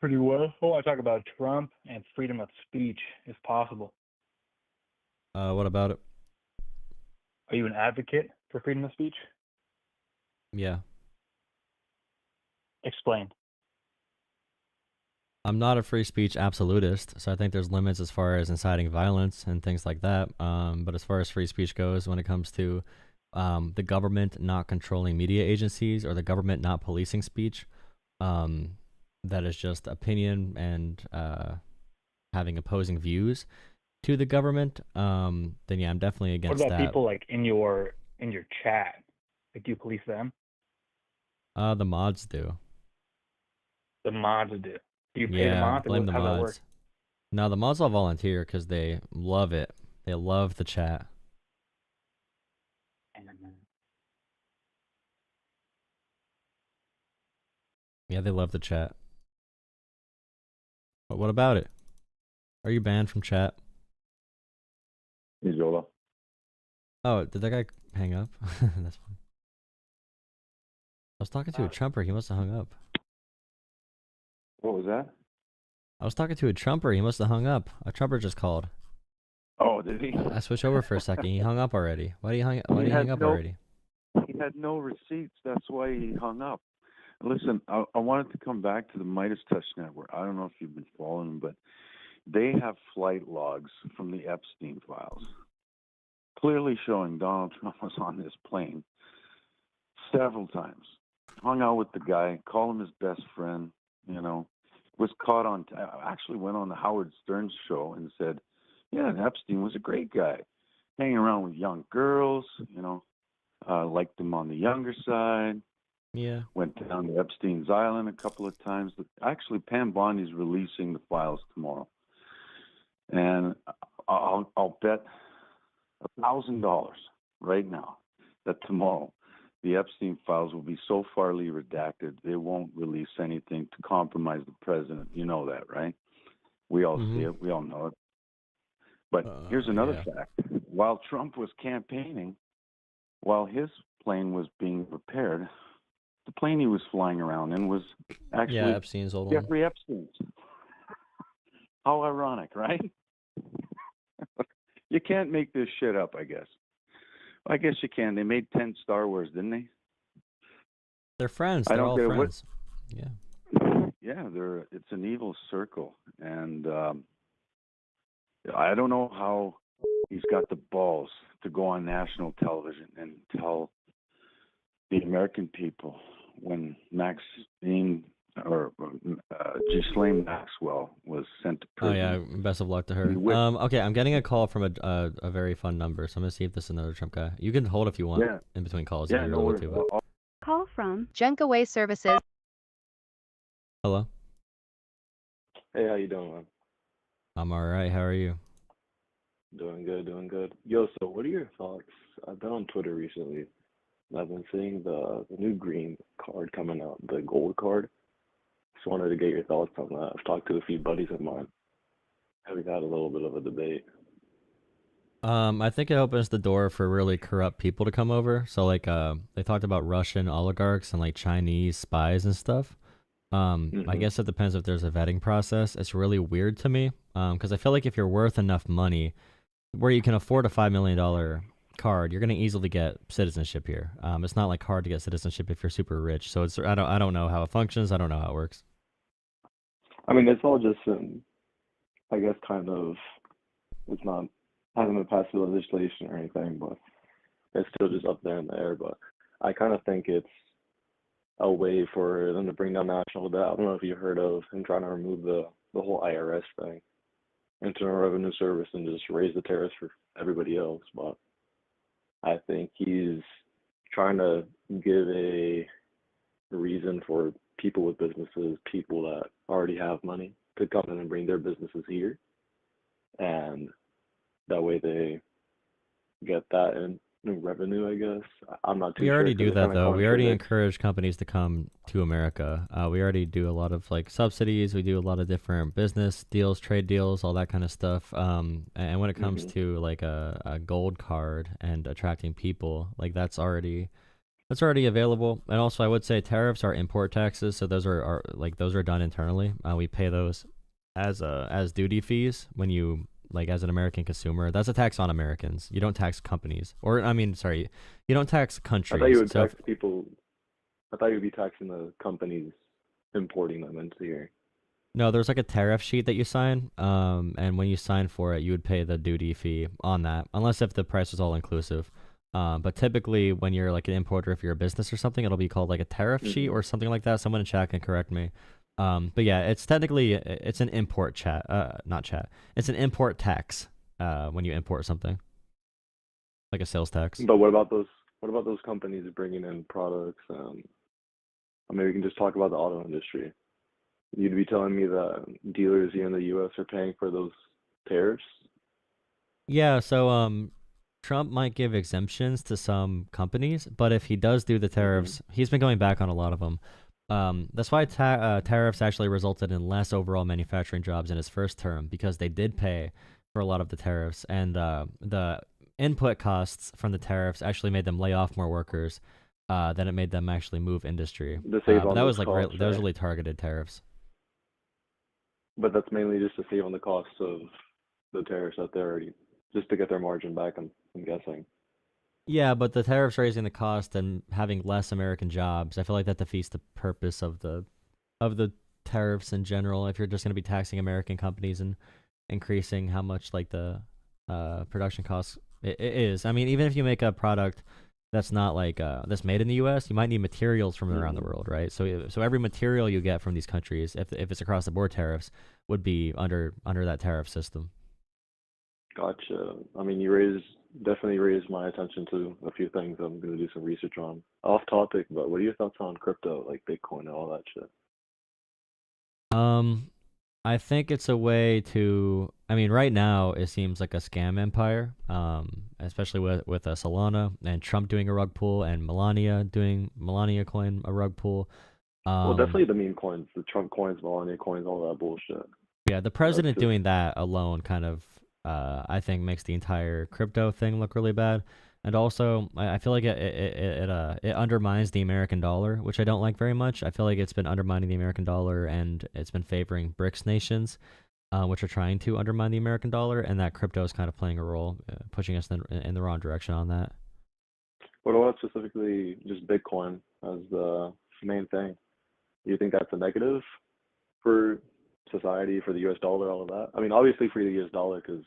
Pretty well. I want to talk about Trump and freedom of speech, if possible. What about it? Are you an advocate for freedom of speech? Yeah. Explain. I'm not a free speech absolutist, so I think there's limits as far as inciting violence and things like that. But as far as free speech goes, when it comes to the government not controlling media agencies or the government not policing speech, that is just opinion and having opposing views to the government, then yeah, I'm definitely What against about that. people like in your chat? Like, do you police them? The mods do. The mods do. Do you pay the Yeah, mods? blame the How does that work? mods. No, the mods all volunteer because they love it. They love the chat. Yeah, they love the chat. But what about it? Are you banned from chat? Hey, Jolah. Oh, did that guy hang up? That's fine. I was talking to a Trumper. He must have hung up. What was that? I was talking to a Trumper. He must have hung up. A Trumper just called. Oh, did he? I switched over for a second. He hung up already. Why did he hang up already? He had no receipts. That's why he hung up. Listen, I wanted to come back to the Midas Touch Network. I don't know if you've been following them, but they have flight logs from the Epstein files, clearly showing Donald Trump was on this plane several times, hung out with the guy, called him his best friend, was caught on, actually went on the Howard Stern show and said, yeah, Epstein was a great guy, hanging around with young girls, liked them on the younger side. Yeah. Went down to Epstein's Island a couple of times. Actually, Pam Bondi's releasing the files tomorrow. And I'll bet $1,000 right now that tomorrow the Epstein files will be so farly redacted they won't release anything to compromise the president. You know that, right? We all see it. We all know it. But here's another fact. While Trump was campaigning, while his plane was being repaired, the plane he was flying around in was actually Epstein's old Jeffrey Epstein's. How ironic, right? You can't make this shit up, I guess. I guess you can. They made 10 Star Wars, didn't they? They're friends. They're all friends. Yeah, it's an evil circle. And I don't know how he's got the balls to go on national television and tell the American people when Ghislaine Maxwell was sent to prison. Oh yeah, best of luck to her. Okay, I'm getting a call from a very fun number, so I'm gonna see if this is another Trump guy. You can hold if you want in between calls. Yeah, if you really want to, but... Call from Jenkaway Services. Hello. Hey, how you doing, man? I'm all right. How are you? Doing good, doing good. Yo, so what are your thoughts? I've been on Twitter recently, and I've been seeing the new green card coming out, the gold card. Just wanted to get your thoughts on that. I've talked to a few buddies of mine. We've had a little bit of a debate. I think it opens the door for really corrupt people to come over. So like, they talked about Russian oligarchs and like Chinese spies and stuff. I guess it depends if there's a vetting process. It's really weird to me, because I feel like if you're worth enough money where you can afford a $5 million card, you're gonna easily get citizenship here. It's not like hard to get citizenship if you're super rich. So I don't know how it functions. I don't know how it works. I mean, it's all just, I guess, kind of, it's not, hasn't been passed through legislation or anything, but it's still just up there in the air. But I kind of think it's a way for them to bring down national debt. I don't know if you heard of him trying to remove the whole IRS thing, Internal Revenue Service, and just raise the tariffs for everybody else. But I think he's trying to give a reason for people with businesses, people that already have money, to come in and bring their businesses here, and that way they get that in revenue, I guess. I'm not too sure. We already do that though. We already contradict. encourage companies to come to America. We already do a lot of like subsidies. We do a lot of different business deals, trade deals, all that kind of stuff. And when it comes to like a gold card and attracting people, like that's already That's already available. And also, I would say tariffs are import taxes, so those are those are done internally. We pay those as duty fees when you as an American consumer. That's a tax on Americans. You don't tax companies, or I mean, sorry, you don't tax countries. I thought you would tax people. I thought you'd be taxing the companies importing them into here. No, there's like a tariff sheet that you sign, and when you sign for it, you would pay the duty fee on that, unless if the price is all inclusive. But typically, when you're like an importer, if you're a business or something, it'll be called like a tariff sheet or something like that. Someone in chat can correct me. But yeah, it's technically it's an import It's an import tax when you import something, like a sales tax. But what about those? What about those companies bringing in products? I mean, we can just talk about the auto industry. You'd be telling me that dealers here in the U.S. are paying for those tariffs? Yeah. So Trump might give exemptions to some companies, but if he does do the tariffs, he's been going back on a lot of them. That's why tariffs actually resulted in less overall manufacturing jobs in his first term, because they did pay for a lot of the tariffs, and the input costs from the tariffs actually made them lay off more workers than it made them actually move industry. To save on that was those like costs, that was right? really targeted tariffs. But that's mainly just to save on the costs of the tariffs that they're already, just to get their margin back, I'm guessing. Yeah, but the tariffs raising the cost and having less American jobs, I feel like that defeats the purpose of the tariffs in general. If you're just going to be taxing American companies and increasing how much like the production costs it is. I mean, even if you make a product that's not like that's made in the U.S., you might need materials from around the world, right? So every material you get from these countries, if it's across the board tariffs, would be under that tariff system. Gotcha. I mean, you definitely raised my attention to a few things I'm going to do some research on. Off topic, but what are your thoughts on crypto, like Bitcoin and all that shit? I think it's a way to. I mean, right now it seems like a scam empire. Especially with Solana and Trump doing a rug pull and Melania coin a rug pull. Well, definitely the meme coins, the Trump coins, Melania coins, all that bullshit. Yeah, the president doing that alone kind of, I think, makes the entire crypto thing look really bad. And also, I feel like it undermines the American dollar, which I don't like very much. I feel like it's been undermining the American dollar, and it's been favoring BRICS nations, which are trying to undermine the American dollar, and that crypto is kind of playing a role, pushing us in the wrong direction on that. What about specifically just Bitcoin as the main thing? Do you think that's a negative for society, for the U.S. dollar, all of that? I mean, obviously for the U.S. dollar, because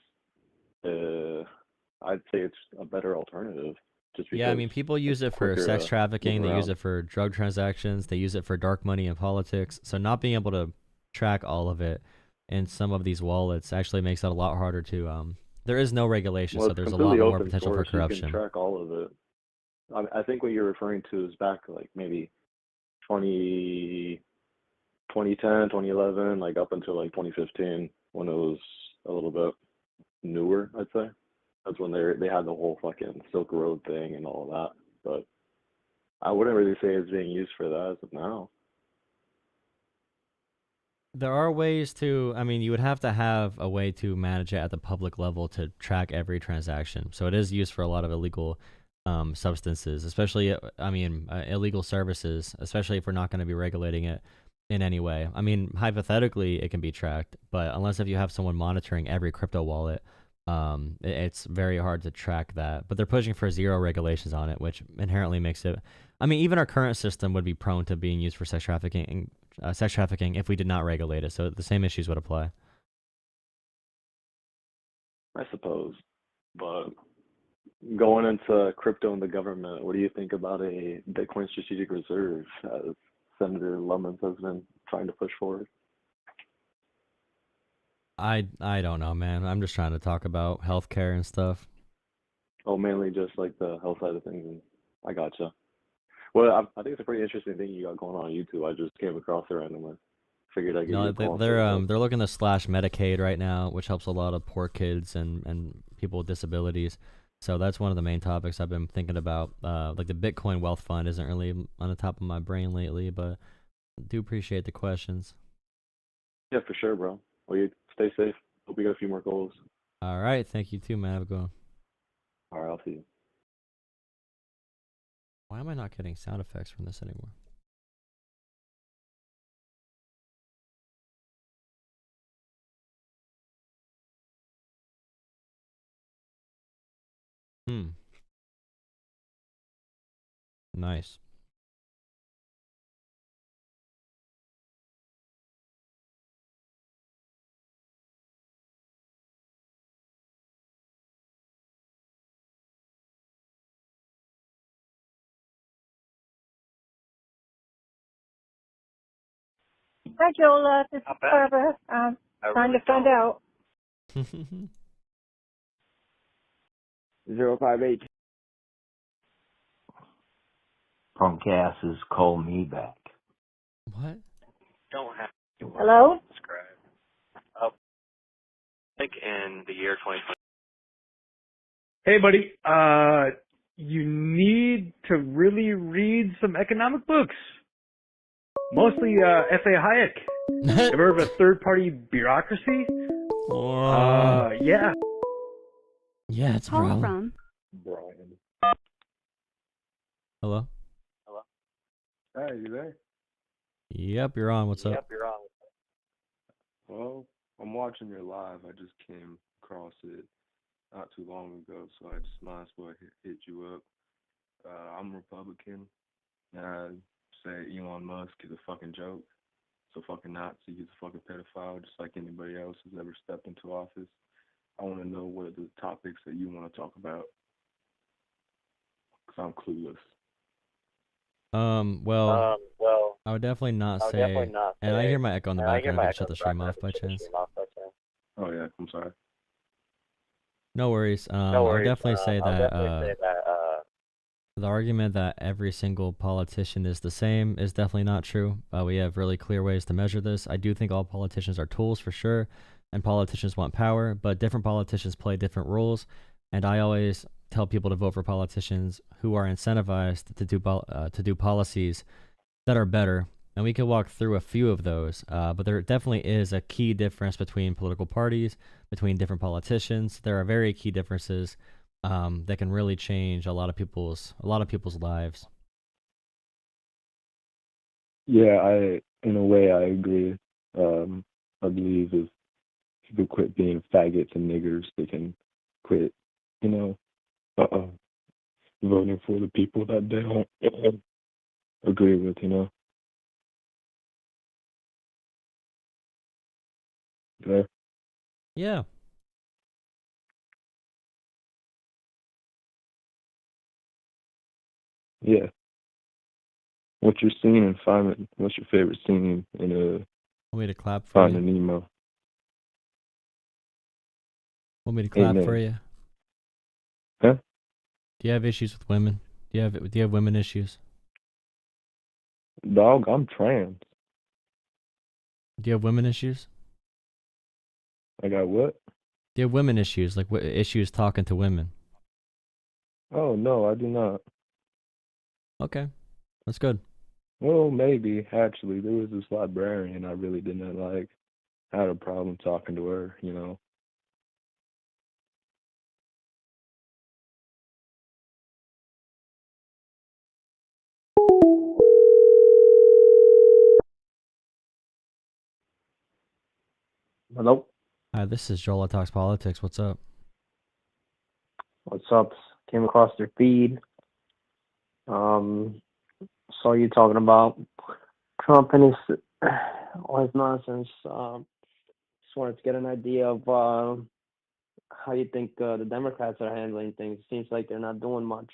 I'd say it's a better alternative. Just because yeah, I mean, people use it for sex trafficking. They use it for drug transactions. They use it for dark money and politics. So not being able to track all of it in some of these wallets actually makes it a lot harder to. There is no regulation, so there's a lot more potential for corruption. You can track all of it. I think what you're referring to is back like maybe 2010, 2011, like up until like 2015, when it was a little bit newer, I'd say. That's when they had the whole fucking Silk Road thing and all of that. But I wouldn't really say it's being used for that as of now. There are ways to, I mean, you would have to have a way to manage it at the public level to track every transaction. So it is used for a lot of illegal substances, especially, I mean, illegal services, especially if we're not going to be regulating it in any way. I mean, hypothetically, it can be tracked, but unless if you have someone monitoring every crypto wallet, it's very hard to track that. But they're pushing for zero regulations on it, which inherently makes it. I mean, even our current system would be prone to being used for sex trafficking if we did not regulate it. So the same issues would apply. I suppose. But going into crypto and the government, what do you think about a Bitcoin strategic reserve, as Senator Lamar has been trying to push forward? I don't know, man. I'm just trying to talk about healthcare and stuff. Oh, mainly just like the health side of things. And I gotcha. Well, I think it's a pretty interesting thing you got going on YouTube. I just came across it randomly. Figured I'd give you a call. They're looking to slash Medicaid right now, which helps a lot of poor kids and people with disabilities. So that's one of the main topics I've been thinking about. Like the Bitcoin Wealth Fund isn't really on the top of my brain lately, but I do appreciate the questions. Yeah, for sure, bro. Well, you stay safe. Hope you got a few more goals. All right. Thank you too, man. Have a good one. All right, I'll see you. Why am I not getting sound effects from this anymore? Nice. Hi, Jolah. This is Barbara. Trying to find out. 058. Punk asses call me back. What? Don't have to Hello? subscribe. Like in the year 2020. Hey, buddy. You need to really read some economic books. Mostly F.A. Hayek. Ever heard of a third-party bureaucracy? Yeah. Yeah, it's Call Brian. from Brian. Hello? Hey, you there? Yep, you're on. What's up? Well, I'm watching your live. I just came across it not too long ago, so I just might as well hit you up. I'm Republican, and I say Elon Musk is a fucking joke. He's a fucking Nazi. He's a fucking pedophile, just like anybody else who's ever stepped into office. I want to know what are the topics that you want to talk about, because I'm clueless. Well, I would definitely not say, and I hear my echo in the background. I can shut the stream off by chance. Oh yeah, I'm sorry. No worries. I would definitely say that the argument that every single politician is the same is definitely not true. We have really clear ways to measure this. I do think all politicians are tools for sure, and politicians want power, but different politicians play different roles, and I always tell people to vote for politicians who are incentivized to do policies that are better. And we could walk through a few of those, but there definitely is a key difference between political parties, between different politicians. There are very key differences that can really change a lot of people's lives. Yeah, in a way, I agree. I believe if people quit being faggots and niggers, they can quit, voting for the people that they don't agree with, Yeah. Yeah. Yeah. What's your scene in Finding? What's your favorite scene in Want me to clap for Finding you? Nemo? Want me to clap Amen. for you? Huh? Do you have issues with women? Do you have women issues? Dog, I'm trans. Do you have women issues? I got what? Do you have women issues? Like what issues talking to women? Oh no, I do not. Okay, that's good. Well, maybe actually, there was this librarian I really didn't like. I had a problem talking to her, Hello? Hi, this is Jolah Talks Politics. What's up? What's up? Came across your feed. Saw you talking about Trump and all his nonsense. Just wanted to get an idea of how you think the Democrats are handling things. Seems like they're not doing much.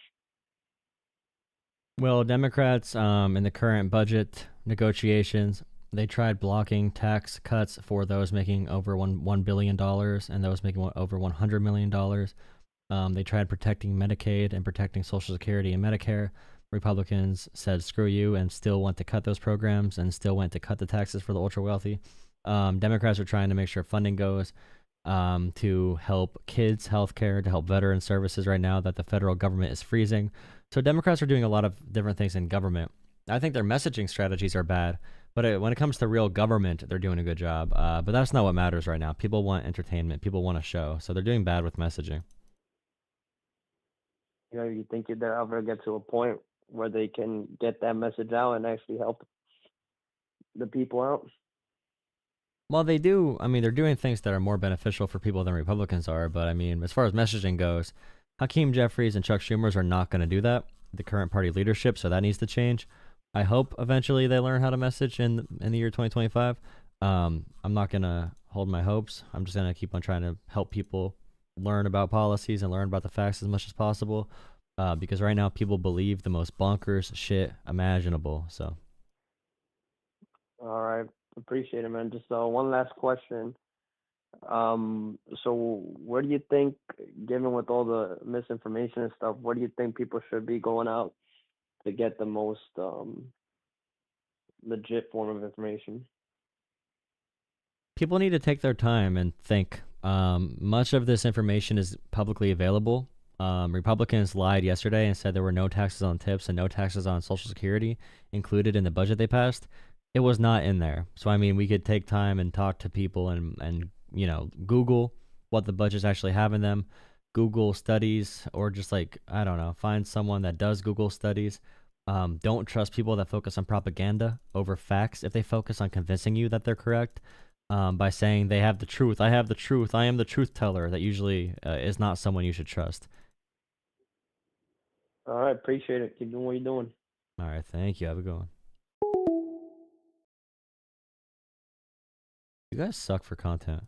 Well, Democrats in the current budget negotiations, they tried blocking tax cuts for those making over $1 billion and those making over $100 million. They tried protecting Medicaid and protecting Social Security and Medicare. Republicans said screw you and still want to cut those programs and still went to cut the taxes for the ultra wealthy. Democrats are trying to make sure funding goes to help kids' health care, to help veteran services right now that the federal government is freezing. So Democrats are doing a lot of different things in government. I think their messaging strategies are bad, but when it comes to real government, they're doing a good job. But that's not what matters right now. People want entertainment. People want a show. So they're doing bad with messaging. You think they'll ever get to a point where they can get that message out and actually help the people out? Well, they do. I mean, they're doing things that are more beneficial for people than Republicans are. But I mean, as far as messaging goes, Hakeem Jeffries and Chuck Schumer are not going to do that. The current party leadership, so that needs to change. I hope eventually they learn how to message in the year 2025. I'm not going to hold my hopes. I'm just going to keep on trying to help people learn about policies and learn about the facts as much as possible. Because right now people believe the most bonkers shit imaginable. So. All right. Appreciate it, man. Just one last question. So where do you think, given with all the misinformation and stuff, where do you think people should be going out to get the most legit form of information? People need to take their time and think. Much of this information is publicly available. Republicans lied yesterday and said there were no taxes on tips and no taxes on Social Security included in the budget they passed. It was not in there. So, I mean, we could take time and talk to people and you know, Google what the budgets actually have in them, Google studies, or just like, I don't know, find someone that does Google studies. Don't trust people that focus on propaganda over facts if they focus on convincing you that they're correct by saying they have the truth. I have the truth. I am the truth teller. That usually is not someone you should trust. All right. Appreciate it. Keep doing what you're doing. All right. Thank you. Have a good one. You guys suck for content.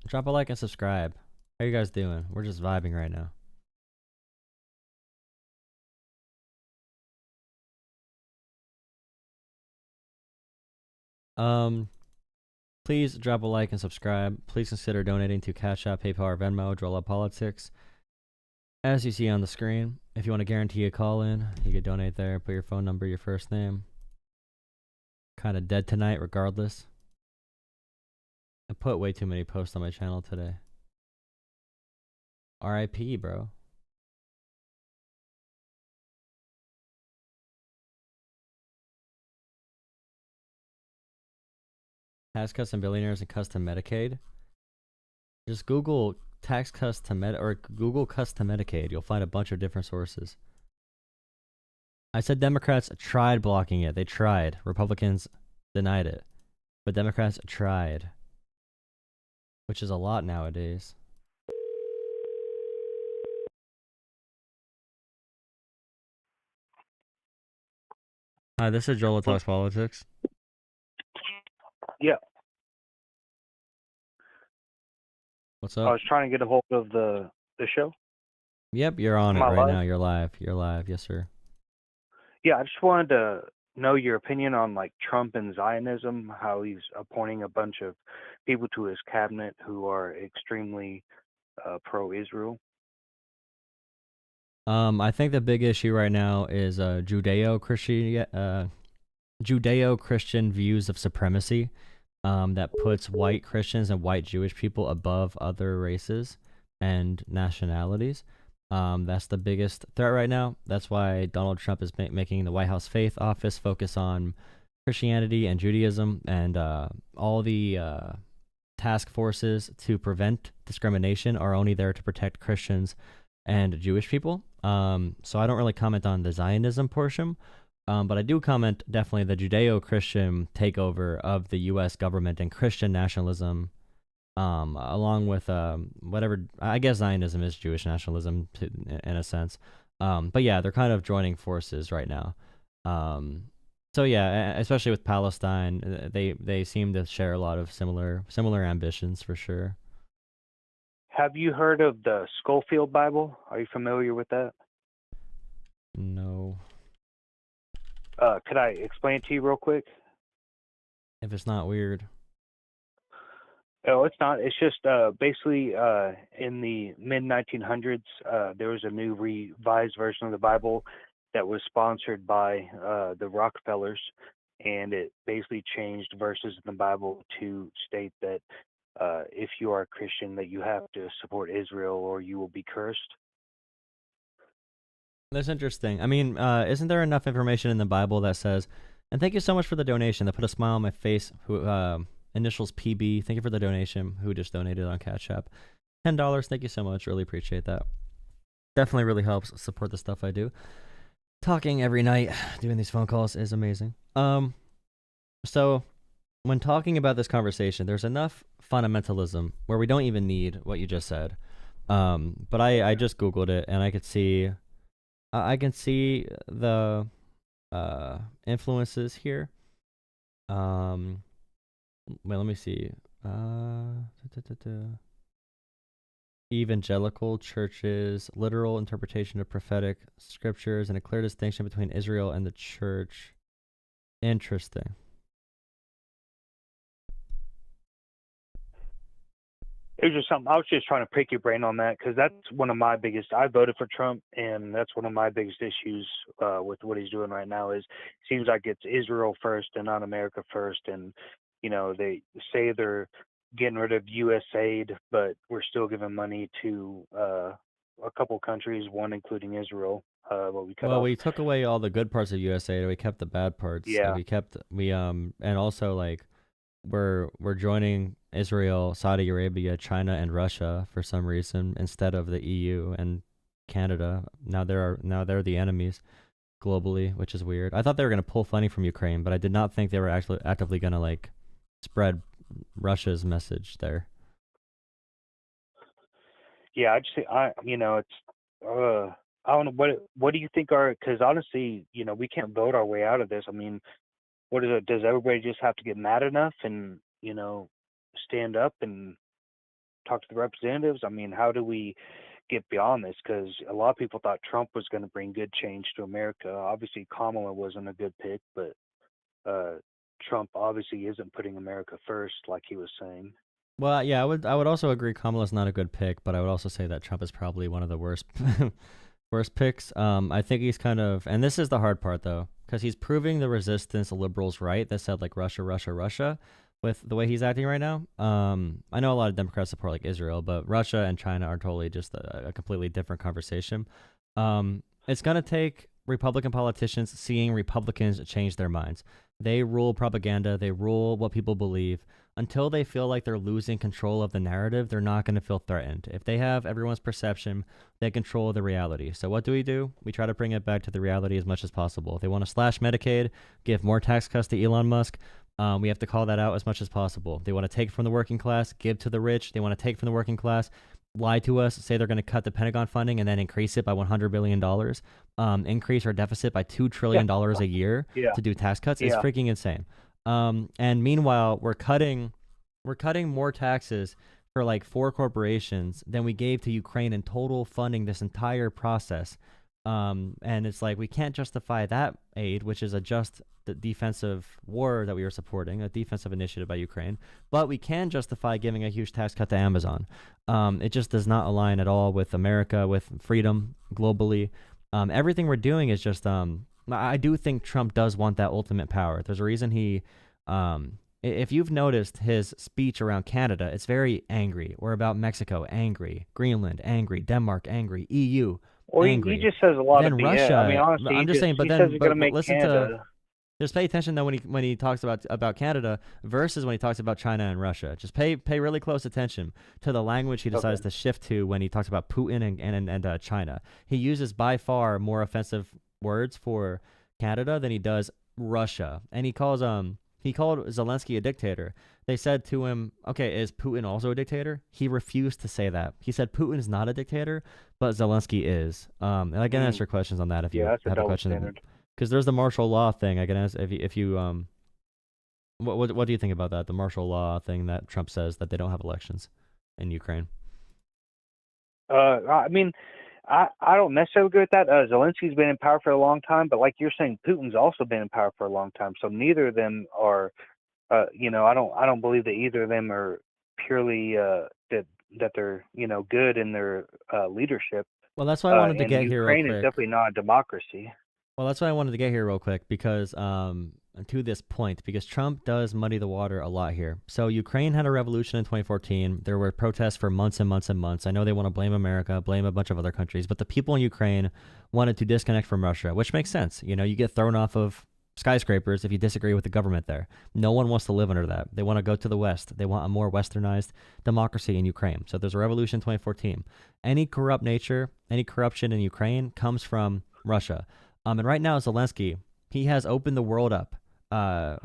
Drop a like and subscribe. How you guys doing? We're just vibing right now. Please drop a like and subscribe. Please consider donating to Cash App, PayPal, or Venmo, Jolah Politics. As you see on the screen, if you want to guarantee a call in, you can donate there. Put your phone number, your first name. Kind of dead tonight regardless. I put way too many posts on my channel today. RIP, bro. Tax cuts and billionaires and cuts to Medicaid. Just Google tax cuts to or Google cuts to Medicaid. You'll find a bunch of different sources. I said Democrats tried blocking it. They tried. Republicans denied it. But Democrats tried. Which is a lot nowadays. Hi, this is Jolah Talks Politics. Yeah. What's up? I was trying to get a hold of the show. Yep, you're on it Am I right live? now. You're live. You're live. Yes, sir. Yeah, I just wanted to know your opinion on like Trump and Zionism, how he's appointing a bunch of people to his cabinet who are extremely pro-Israel. I think the big issue right now is Judeo-Christian views of supremacy that puts white Christians and white Jewish people above other races and nationalities. That's the biggest threat right now. That's why Donald Trump is making the White House Faith Office focus on Christianity and Judaism, and all the task forces to prevent discrimination are only there to protect Christians and Jewish people. So I don't really comment on the Zionism portion, but I do comment definitely the Judeo-Christian takeover of the U.S. government and Christian nationalism, along with whatever, I guess Zionism is Jewish nationalism in a sense. But yeah, they're kind of joining forces right now. So yeah, especially with Palestine, they seem to share a lot of similar ambitions for sure. Have you heard of the Schofield Bible? Are you familiar with that? No. Could I explain it to you real quick? If it's not weird. Oh, it's not. It's just basically in the mid-1900s, there was a new revised version of the Bible that was sponsored by the Rockefellers, and it basically changed verses in the Bible to state that if you are a Christian, that you have to support Israel or you will be cursed. That's interesting. I mean, isn't there enough information in the Bible that says, and thank you so much for the donation, that put a smile on my face, who initials PB, thank you for the donation, who just donated on Cash App. $10, thank you so much, really appreciate that. definitely really helps support the stuff I do. Talking every night, doing these phone calls is amazing. So when talking about this conversation, there's enough fundamentalism where we don't even need what you just said. But I just Googled it, and I could see, I can see the influences here. Wait, let me see. Evangelical churches, literal interpretation of prophetic scriptures, and a clear distinction between Israel and the church. Interesting. It was just something I was just trying to pick your brain on that, because that's one of my biggest. I voted for Trump, and that's one of my biggest issues with what he's doing right now. Is it seems like it's Israel first and not America first, and they say they're getting rid of U.S. aid, but we're still giving money to a couple countries, one including Israel. We took away all the good parts of USA, and we kept the bad parts. Yeah. And also like we're joining Israel, Saudi Arabia, China, and Russia for some reason instead of the EU and Canada. Now they're the enemies globally, which is weird. I thought they were gonna pull funding from Ukraine, but I did not think they were actually actively gonna like spread Russia's message there. Yeah, it's I don't know what do you think are, because honestly, we can't vote our way out of this. I mean, what is it? Does everybody just have to get mad enough and stand up and talk to the representatives? I mean, how do we get beyond this? Because a lot of people thought Trump was going to bring good change to America. Obviously, Kamala wasn't a good pick, but Trump obviously isn't putting America first, like he was saying. Well, yeah, I would also agree Kamala's not a good pick, but I would also say that Trump is probably one of the worst worst picks. I think he's kind of, and this is the hard part though, because he's proving the resistance of liberals right that said like Russia, Russia, Russia, with the way he's acting right now. I know a lot of Democrats support like Israel, but Russia and China are totally just a completely different conversation. It's going to take Republican politicians seeing Republicans change their minds. They rule propaganda. They rule what people believe. Until they feel like they're losing control of the narrative, they're not going to feel threatened. If they have everyone's perception, they control the reality. So what do? We try to bring it back to the reality as much as possible. If they want to slash Medicaid, give more tax cuts to Elon Musk, we have to call that out as much as possible. They want to take from the working class, give to the rich. They want to take from the working class, lie to us, say they're going to cut the Pentagon funding and then increase it by $100 billion, increase our deficit by $2 trillion a year to do tax cuts. It's freaking insane. And meanwhile, we're cutting more taxes for like 4 corporations than we gave to Ukraine in total funding this entire process. And it's like we can't justify that aid, which is the defensive war that we were supporting, a defensive initiative by Ukraine, but we can justify giving a huge tax cut to Amazon. It just does not align at all with America, with freedom globally. Everything we're doing is just I do think Trump does want that ultimate power. There's a reason he if you've noticed his speech around Canada, it's very angry, or about Mexico, angry, Greenland, angry, Denmark, angry, EU, angry. He just says a lot then of Russia. I mean, honestly, I'm just saying, but listen Canada. to. Just pay attention though when he talks about Canada versus when he talks about China and Russia. Just pay really close attention to the language he decides to shift to when he talks about Putin and China. He uses by far more offensive words for Canada than he does Russia, and he called Zelensky a dictator. They said to him, "Okay, is Putin also a dictator?" He refused to say that. He said Putin is not a dictator, but Zelensky is. And I can answer questions on that if you have a question. Because there's the martial law thing. I can ask if you what do you think about that? The martial law thing that Trump says that they don't have elections in Ukraine. I mean, I don't necessarily agree with that. Zelensky's been in power for a long time, but like you're saying, Putin's also been in power for a long time. So neither of them are, I don't believe that either of them are purely that they're good in their leadership. Well, that's why I wanted to get here. Ukraine is definitely not a democracy. Well, that's why I wanted to get here real quick because to this point, because Trump does muddy the water a lot here. So Ukraine had a revolution in 2014. There were protests for months and months and months. I know they want to blame America, blame a bunch of other countries, but the people in Ukraine wanted to disconnect from Russia, which makes sense. You get thrown off of skyscrapers if you disagree with the government there. No one wants to live under that. They want to go to the West. They want a more westernized democracy in Ukraine. So there's a revolution in 2014. Any corrupt nature, any corruption in Ukraine comes from Russia. And right now, Zelensky, he has opened the world up.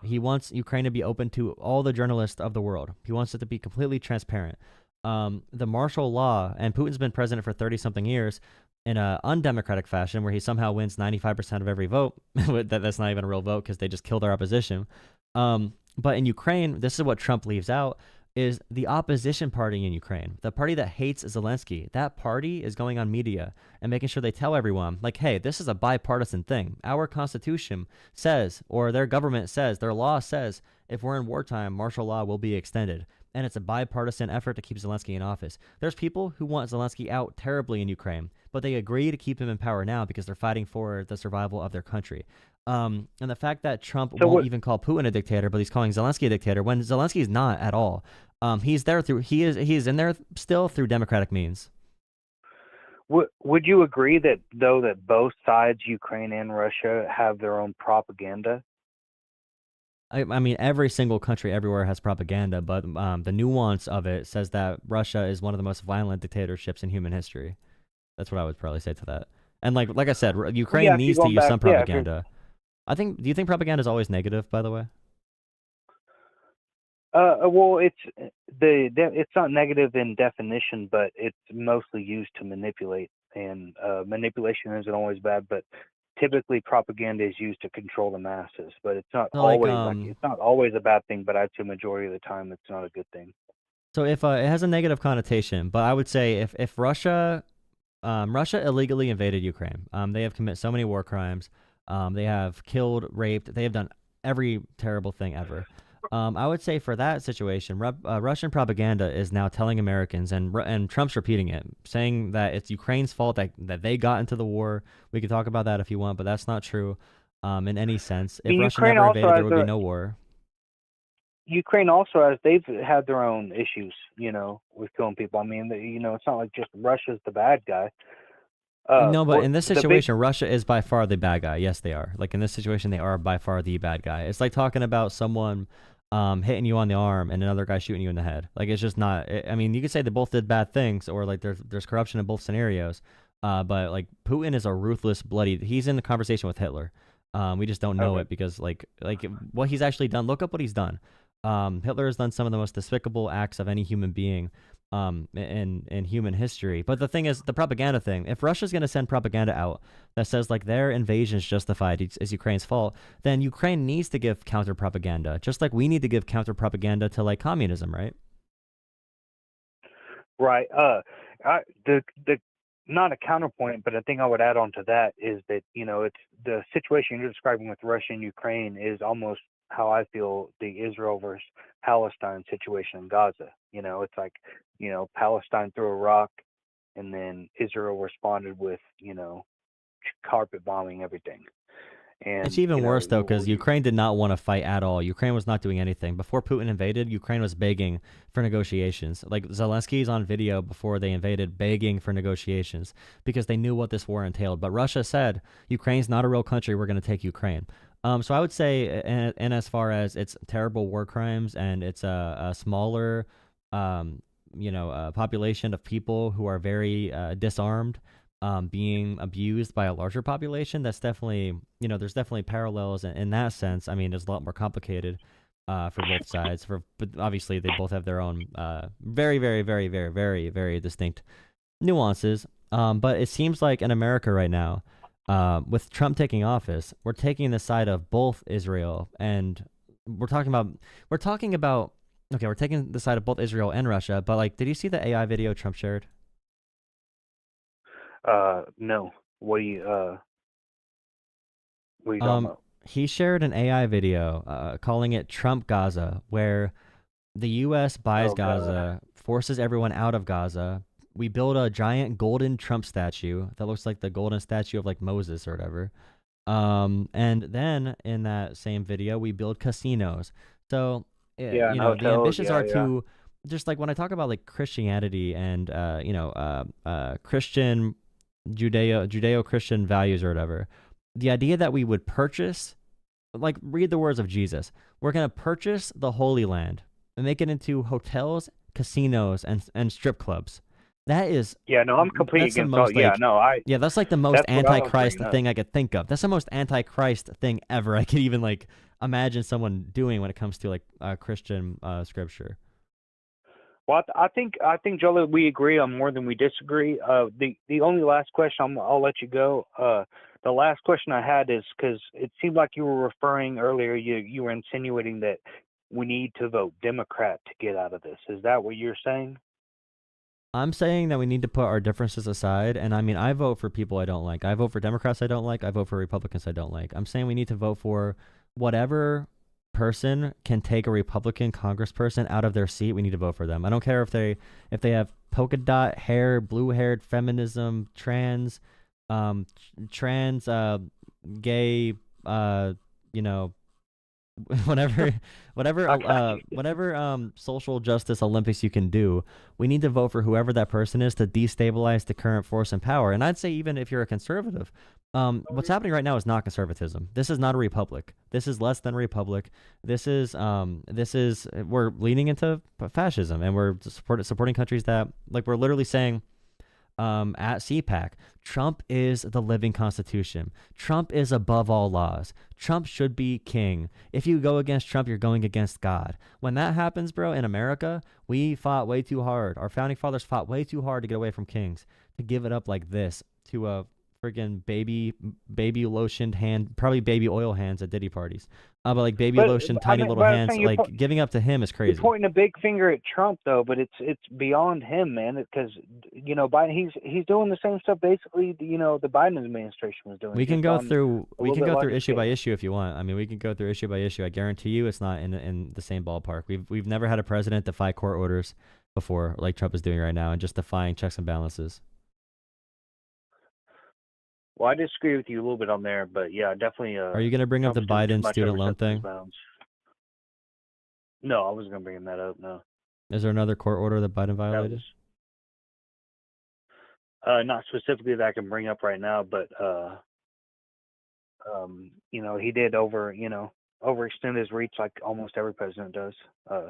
He wants Ukraine to be open to all the journalists of the world. He wants it to be completely transparent. The martial law, and Putin's been president for 30-something years in an undemocratic fashion where he somehow wins 95% of every vote. That's not even a real vote because they just killed our opposition. But in Ukraine, this is what Trump leaves out, is the opposition party in Ukraine, the party that hates Zelensky. That party is going on media and making sure they tell everyone, like, hey, this is a bipartisan thing. Our Constitution says, or their government says, their law says, if we're in wartime, martial law will be extended. And it's a bipartisan effort to keep Zelensky in office. There's people who want Zelensky out terribly in Ukraine, but they agree to keep him in power now because they're fighting for the survival of their country. And the fact that Trump won't even call Putin a dictator, but he's calling Zelensky a dictator when Zelensky is not at all. He's in there still through democratic means. Would you agree that both sides, Ukraine and Russia, have their own propaganda? I mean, every single country everywhere has propaganda, but the nuance of it says that Russia is one of the most violent dictatorships in human history. That's what I would probably say to that. And like I said, Ukraine needs to use some propaganda. Do you think propaganda is always negative, by the way? Well, it's not negative in definition, but it's mostly used to manipulate, and manipulation isn't always bad, but typically propaganda is used to control the masses, but it's not it's not always a bad thing, but I'd say majority of the time it's not a good thing. So if it has a negative connotation, but I would say if Russia illegally invaded Ukraine, they have committed so many war crimes, they have killed, raped, they have done every terrible thing ever. I would say for that situation, Russian propaganda is now telling Americans, and Trump's repeating it, saying that it's Ukraine's fault that they got into the war. We can talk about that if you want, but that's not true in any sense. If Russia never invaded, there would be no war. Ukraine also they've had their own issues, with killing people. I mean, it's not like just Russia's the bad guy. No, but in this situation, Russia is by far the bad guy. Yes, they are. Like in this situation, they are by far the bad guy. It's like talking about someone hitting you on the arm and another guy shooting you in the head. Like it's just not. I mean, you could say they both did bad things, or like there's corruption in both scenarios. But like Putin is a ruthless, bloody. He's in the conversation with Hitler. We just don't know it because like what he's actually done. Look up what he's done. Hitler has done some of the most despicable acts of any human being in human history. But the thing is, the propaganda thing, if Russia's going to send propaganda out that says like their invasion is justified, it's Ukraine's fault, then Ukraine needs to give counter propaganda, just like we need to give counter propaganda to like communism, right? Right. The not a counterpoint, but a thing I would add on to that is that, it's the situation you're describing with Russia and Ukraine is almost how I feel the Israel versus Palestine situation in Gaza. It's like, Palestine threw a rock and then Israel responded with, carpet bombing everything. And it's even worse though, because Ukraine did not want to fight at all. Ukraine was not doing anything. Before Putin invaded, Ukraine was begging for negotiations. Like Zelensky's on video before they invaded begging for negotiations because they knew what this war entailed. But Russia said, Ukraine's not a real country, we're going to take Ukraine. So I would say, and as far as it's terrible war crimes and it's a smaller, population of people who are very disarmed, being abused by a larger population, that's definitely, there's definitely parallels in that sense. I mean, it's a lot more complicated for both sides. But obviously, they both have their own very, very, very, very, very, very distinct nuances. But it seems like in America right now, with Trump taking office, we're taking the side of both Israel and we're taking the side of both Israel and Russia. But like, did you see the AI video Trump shared? No. What are you talking about? He shared an AI video, calling it Trump Gaza, where the U.S. buys Gaza, forces everyone out of Gaza. We build a giant golden Trump statue that looks like the golden statue of like Moses or whatever. And then in that same video, we build casinos. So, the ambitions are to, just like when I talk about like Christianity and, Christian, Judeo-Christian values or whatever, the idea that we would purchase like read the words of Jesus. We're going to purchase the Holy Land and make it into hotels, casinos, and strip clubs. That is I'm completely against most, that's like the most antichrist thing I could think of. That's the most antichrist thing ever I could even like imagine someone doing when it comes to like Christian scripture. Well, I think Jolah, we agree on more than we disagree. The only last question, I'll let you go. The last question I had is because it seemed like you were referring earlier, you were insinuating that we need to vote Democrat to get out of this. Is that what you're saying? I'm saying that we need to put our differences aside, and I mean, I vote for people I don't like. I vote for Democrats I don't like. I vote for Republicans I don't like. I'm saying we need to vote for whatever person can take a Republican congressperson out of their seat. We need to vote for them. I don't care if they have polka dot hair, blue-haired, feminism, trans, gay, whatever social justice Olympics you can do. We need to vote for whoever that person is to destabilize the current force in power. And I'd say even if you're a conservative, what's happening right now is not conservatism. This is not a republic. This is less than a republic. This is we're leaning into fascism, and we're supporting countries that, like, we're literally saying at CPAC, Trump is the living constitution. Trump is above all laws. Trump should be king. If you go against Trump, you're going against God. When that happens, bro, in America, we fought way too hard. Our founding fathers fought way too hard to get away from kings, to give it up like this to a friggin' baby lotioned hand, probably baby oil hands at Diddy parties. But like baby lotion, tiny little hands, like giving up to him is crazy. You're pointing a big finger at Trump though, but it's beyond him, man. Because Biden, he's doing the same stuff basically. The Biden administration was doing. We can go through issue by issue if you want. I mean, we can go through issue by issue. I guarantee you, it's not in the same ballpark. We've never had a president defy court orders before, like Trump is doing right now, and just defying checks and balances. Well, I disagree with you a little bit on there, but yeah, definitely. Are you going to bring up the Biden student loan thing? No, I wasn't going to bring that up, no. Is there another court order that Biden violated? Not specifically that I can bring up right now, but, he did overextend his reach like almost every president does.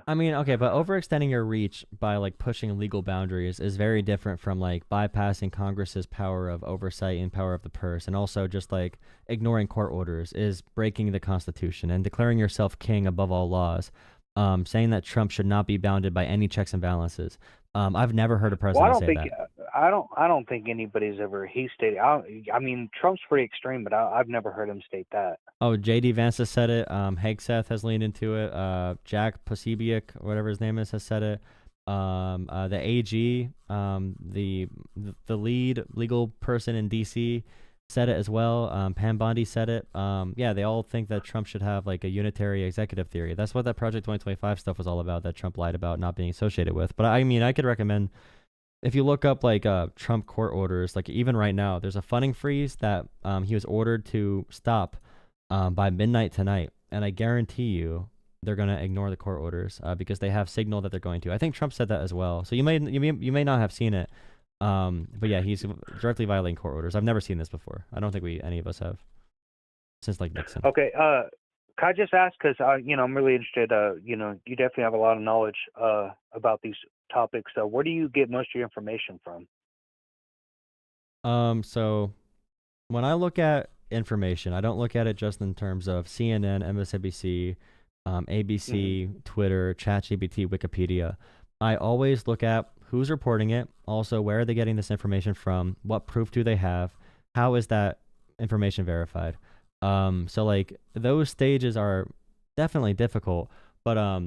I mean, okay, but overextending your reach by like pushing legal boundaries is very different from like bypassing Congress's power of oversight and power of the purse, and also just like ignoring court orders is breaking the Constitution, and declaring yourself king above all laws, saying that Trump should not be bounded by any checks and balances. I've never heard a president say that. I don't think anybody's ever stated. I mean, Trump's pretty extreme, but I've never heard him state that. Oh, J.D. Vance has said it. Hegseth has leaned into it. Jack Posobiec, whatever his name is, has said it. The AG, the lead legal person in D.C. said it as well. Pam Bondi said it. Yeah, they all think that Trump should have like a unitary executive theory. That's what that Project 2025 stuff was all about, that Trump lied about not being associated with. But I mean, I could recommend, if you look up like Trump court orders, like even right now, there's a funding freeze that he was ordered to stop by midnight tonight. And I guarantee you they're going to ignore the court orders because they have signaled that they're going to. I think Trump said that as well. So you may not have seen it. But yeah, he's directly violating court orders. I've never seen this before. I don't think any of us have since like Nixon. Okay. Can I just ask, because I'm really interested. You definitely have a lot of knowledge about these topics. So where do you get most of your information from? So when I look at information, I don't look at it just in terms of CNN, MSNBC, ABC, Twitter, ChatGPT, Wikipedia. I always look at who's reporting it, also where are they getting this information from, what proof do they have, how is that information verified. So like those stages are definitely difficult, but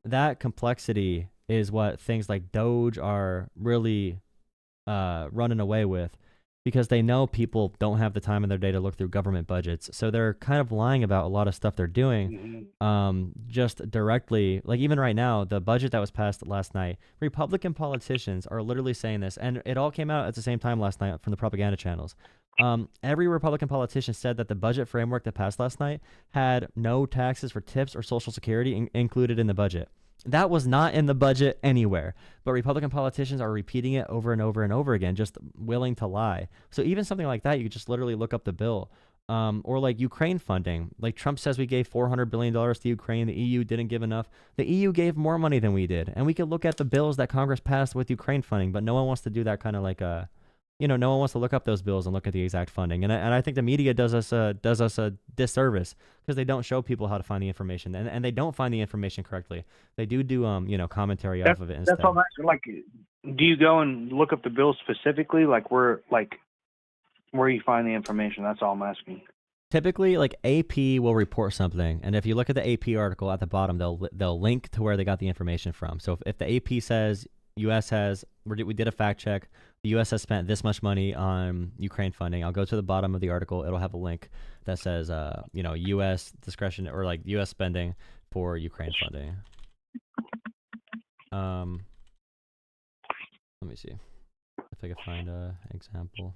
that complexity is what things like Doge are really running away with, because they know people don't have the time in their day to look through government budgets. So they're kind of lying about a lot of stuff they're doing just directly. Like even right now, the budget that was passed last night, Republican politicians are literally saying this, and it all came out at the same time last night from the propaganda channels. Every Republican politician said that the budget framework that passed last night had no taxes for tips or Social Security included in the budget. That was not in the budget anywhere, but Republican politicians are repeating it over and over and over again, just willing to lie. So even something like that, you could just literally look up the bill. Or like Ukraine funding. Like Trump says we gave $400 billion to Ukraine. The EU didn't give enough. The EU gave more money than we did. And we could look at the bills that Congress passed with Ukraine funding, but no one wants to do that kind of like no one wants to look up those bills and look at the exact funding. And I think the media does us a disservice because they don't show people how to find the information, and they don't find the information correctly. They do commentary off of it instead. That's all I'm asking. Like, do you go and look up the bills specifically? Like, where you find the information? That's all I'm asking. Typically, like AP will report something, and if you look at the AP article at the bottom, they'll link to where they got the information from. So if the AP says we did a fact check, the U.S. has spent this much money on Ukraine funding, I'll go to the bottom of the article. It'll have a link that says U.S. discretion or like U.S. spending for Ukraine funding. Let me see if I can find an example.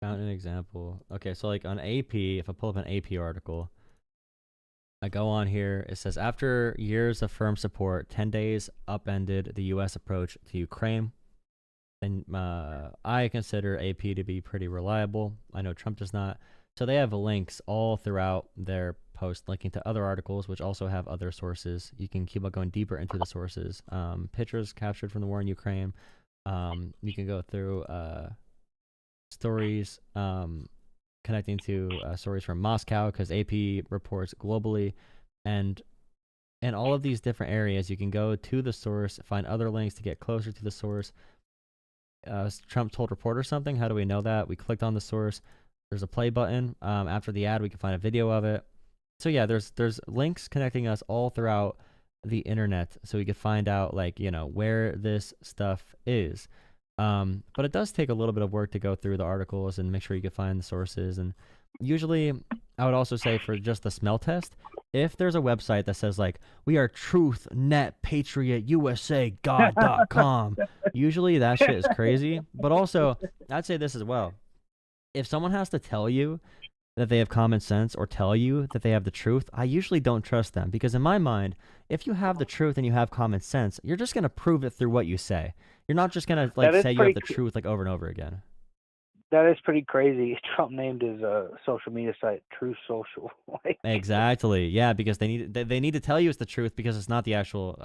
Found an example. Okay, so like on AP, if I pull up an AP article, I go on here. It says, after years of firm support, 10 days upended the U.S. approach to Ukraine. And I consider AP to be pretty reliable. I know Trump does not. So they have links all throughout their post linking to other articles, which also have other sources. You can keep on going deeper into the sources. Pictures captured from the war in Ukraine. You can go through stories connecting to stories from Moscow, because AP reports globally, and in all of these different areas, you can go to the source, find other links to get closer to the source. Trump told reporters something. How do we know that? We clicked on the source. There's a play button. After the ad, we can find a video of it. So yeah, there's links connecting us all throughout the internet, so we could find out where this stuff is. But it does take a little bit of work to go through the articles and make sure you can find the sources. And usually, I would also say for just the smell test, if there's a website that says we are Truth, Net, Patriot, USA, God.com, usually that shit is crazy. But also, I'd say this as well. If someone has to tell you that they have common sense or tell you that they have the truth, I usually don't trust them, because in my mind, if you have the truth and you have common sense, you're just going to prove it through what you say. You're not just going to say you have the truth over and over again. That is pretty crazy. Trump named his social media site Truth Social. Exactly. Yeah, because they need to tell you it's the truth, because it's not the actual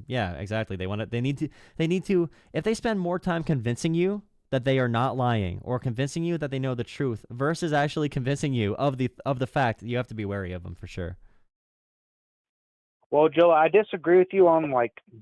yeah, exactly. They need to if they spend more time convincing you that they are not lying or convincing you that they know the truth versus actually convincing you of the fact, you have to be wary of them for sure. Well, Joe, I disagree with you on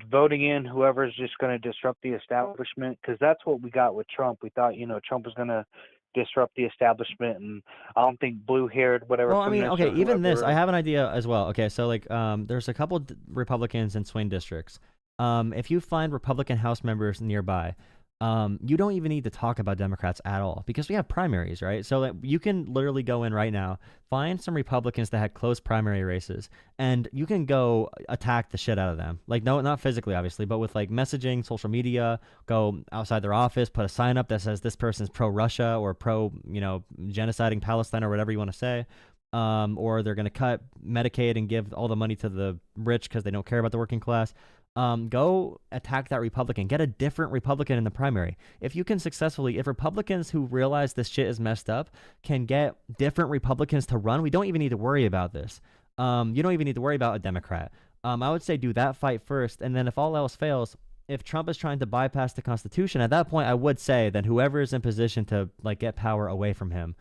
voting in whoever's just going to disrupt the establishment, because that's what we got with Trump. We thought, Trump was going to disrupt the establishment, and I don't think blue-haired, whatever. Well, okay, even this, I have an idea as well. Okay, so there's a couple Republicans in swing districts. If you find Republican House members nearby, you don't even need to talk about Democrats at all, because we have primaries, right? So you can literally go in right now, find some Republicans that had close primary races, and you can go attack the shit out of them. No, not physically, obviously, but with messaging, social media, go outside their office, put a sign up that says this person's pro-Russia or genociding Palestine or whatever you want to say. Or they're going to cut Medicaid and give all the money to the rich because they don't care about the working class. Go attack that Republican. Get a different Republican in the primary. If Republicans who realize this shit is messed up can get different Republicans to run, we don't even need to worry about this. You don't even need to worry about a Democrat. I would say do that fight first, and then if all else fails, if Trump is trying to bypass the Constitution, at that point I would say that whoever is in position to get power away from him,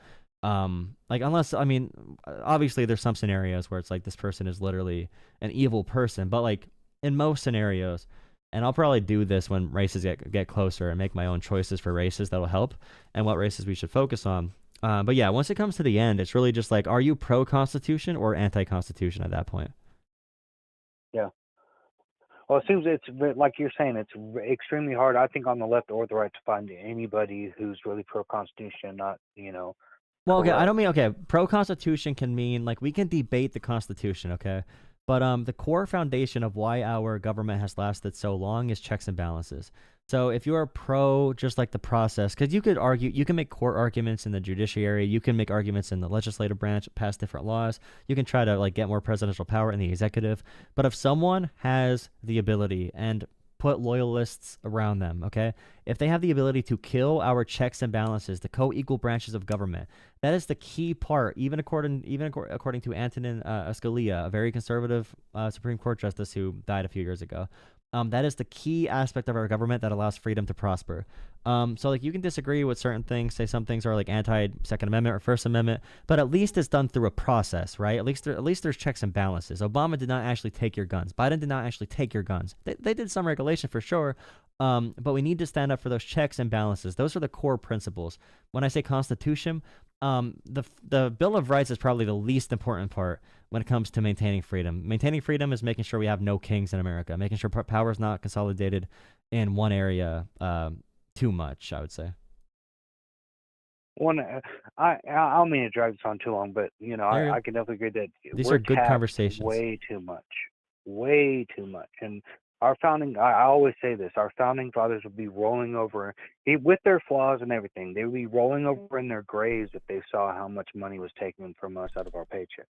unless, obviously there's some scenarios where it's this person is literally an evil person, but in most scenarios, and I'll probably do this when races get closer and make my own choices for races that'll help and what races we should focus on. But yeah, once it comes to the end, it's really just are you pro-Constitution or anti-Constitution at that point? Yeah. Well, it seems it's like you're saying, it's extremely hard, I think, on the left or the right to find anybody who's really pro-Constitution, not, Well, okay, I don't mean, pro-Constitution can mean, we can debate the Constitution, okay? But the core foundation of why our government has lasted so long is checks and balances. So if you are pro just the process, because you can make court arguments in the judiciary, you can make arguments in the legislative branch, pass different laws, you can try to get more presidential power in the executive. But if someone has the ability and put loyalists around them, okay? If they have the ability to kill our checks and balances, the co-equal branches of government, that is the key part, even according to Antonin Scalia, a very conservative Supreme Court justice who died a few years ago. That is the key aspect of our government that allows freedom to prosper. So like you can disagree with certain things, say some things are like anti-Second Amendment or First Amendment, but at least it's done through a process, right? At least there's checks and balances. Obama did not actually take your guns. Biden did not actually take your guns. They did some regulation for sure, but we need to stand up for those checks and balances. Those are the core principles. When I say Constitution, the Bill of Rights is probably the least important part when it comes to maintaining freedom. Maintaining freedom is making sure we have no kings in America, making sure power is not consolidated in one area too much, I would say. I don't mean to drag this on too long, but I can definitely agree that these are good conversations. Way too much, and our founding. I always say this: our founding fathers would be rolling over with their flaws and everything. They would be rolling over in their graves if they saw how much money was taken from us out of our paychecks.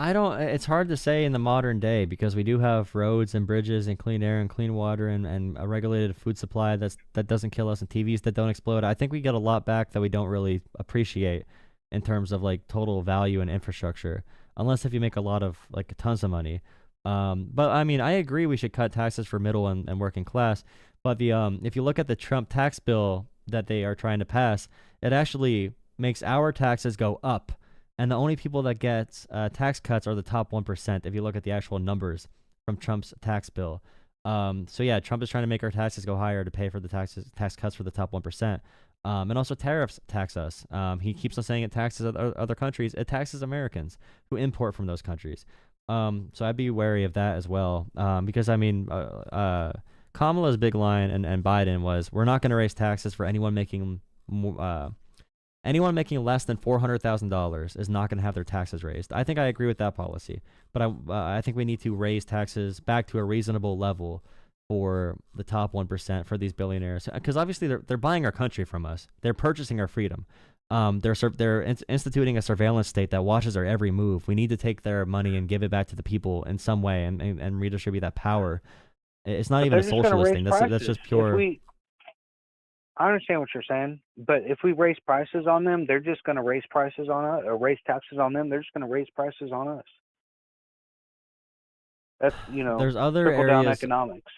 It's hard to say in the modern day because we do have roads and bridges and clean air and clean water and a regulated food supply that doesn't kill us and TVs that don't explode. I think we get a lot back that we don't really appreciate in terms of like total value and infrastructure, unless if you make a lot of like tons of money. But I mean, I agree we should cut taxes for middle and working class. But if you look at the Trump tax bill that they are trying to pass, it actually makes our taxes go up. And the only people that get tax cuts are the top 1%, if you look at the actual numbers from Trump's tax bill. So yeah, Trump is trying to make our taxes go higher to pay for the tax cuts for the top 1%. And also tariffs tax us. He keeps on saying it taxes other countries. It taxes Americans who import from those countries. So I'd be wary of that as well. Because, I mean, Kamala's big line and Biden was, we're not going to raise taxes for anyone making less than $400,000 is not going to have their taxes raised. I think I agree with that policy, but I think we need to raise taxes back to a reasonable level for the top 1% for these billionaires, because obviously they're buying our country from us. They're purchasing our freedom. They're instituting a surveillance state that watches our every move. We need to take their money and give it back to the people in some way and redistribute that power. It's not even a socialist thing. That's just pure. I understand what you're saying, but if we raise prices on them, they're just going to raise prices on us, or raise taxes on them. They're just going to raise prices on us. That's, there's other trickle-down areas. economics.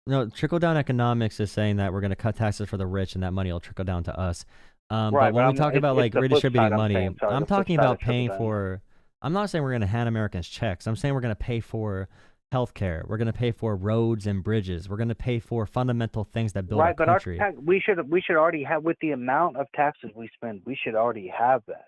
No, trickle-down economics is saying that we're going to cut taxes for the rich and that money will trickle down to us. Right, but when we talk about like redistributing money, I'm talking about paying for. I'm not saying we're going to hand Americans checks. I'm saying we're going to pay for healthcare. We're going to pay for roads and bridges. We're going to pay for fundamental things that build our country. But we should already have, with the amount of taxes we spend, we should already have that.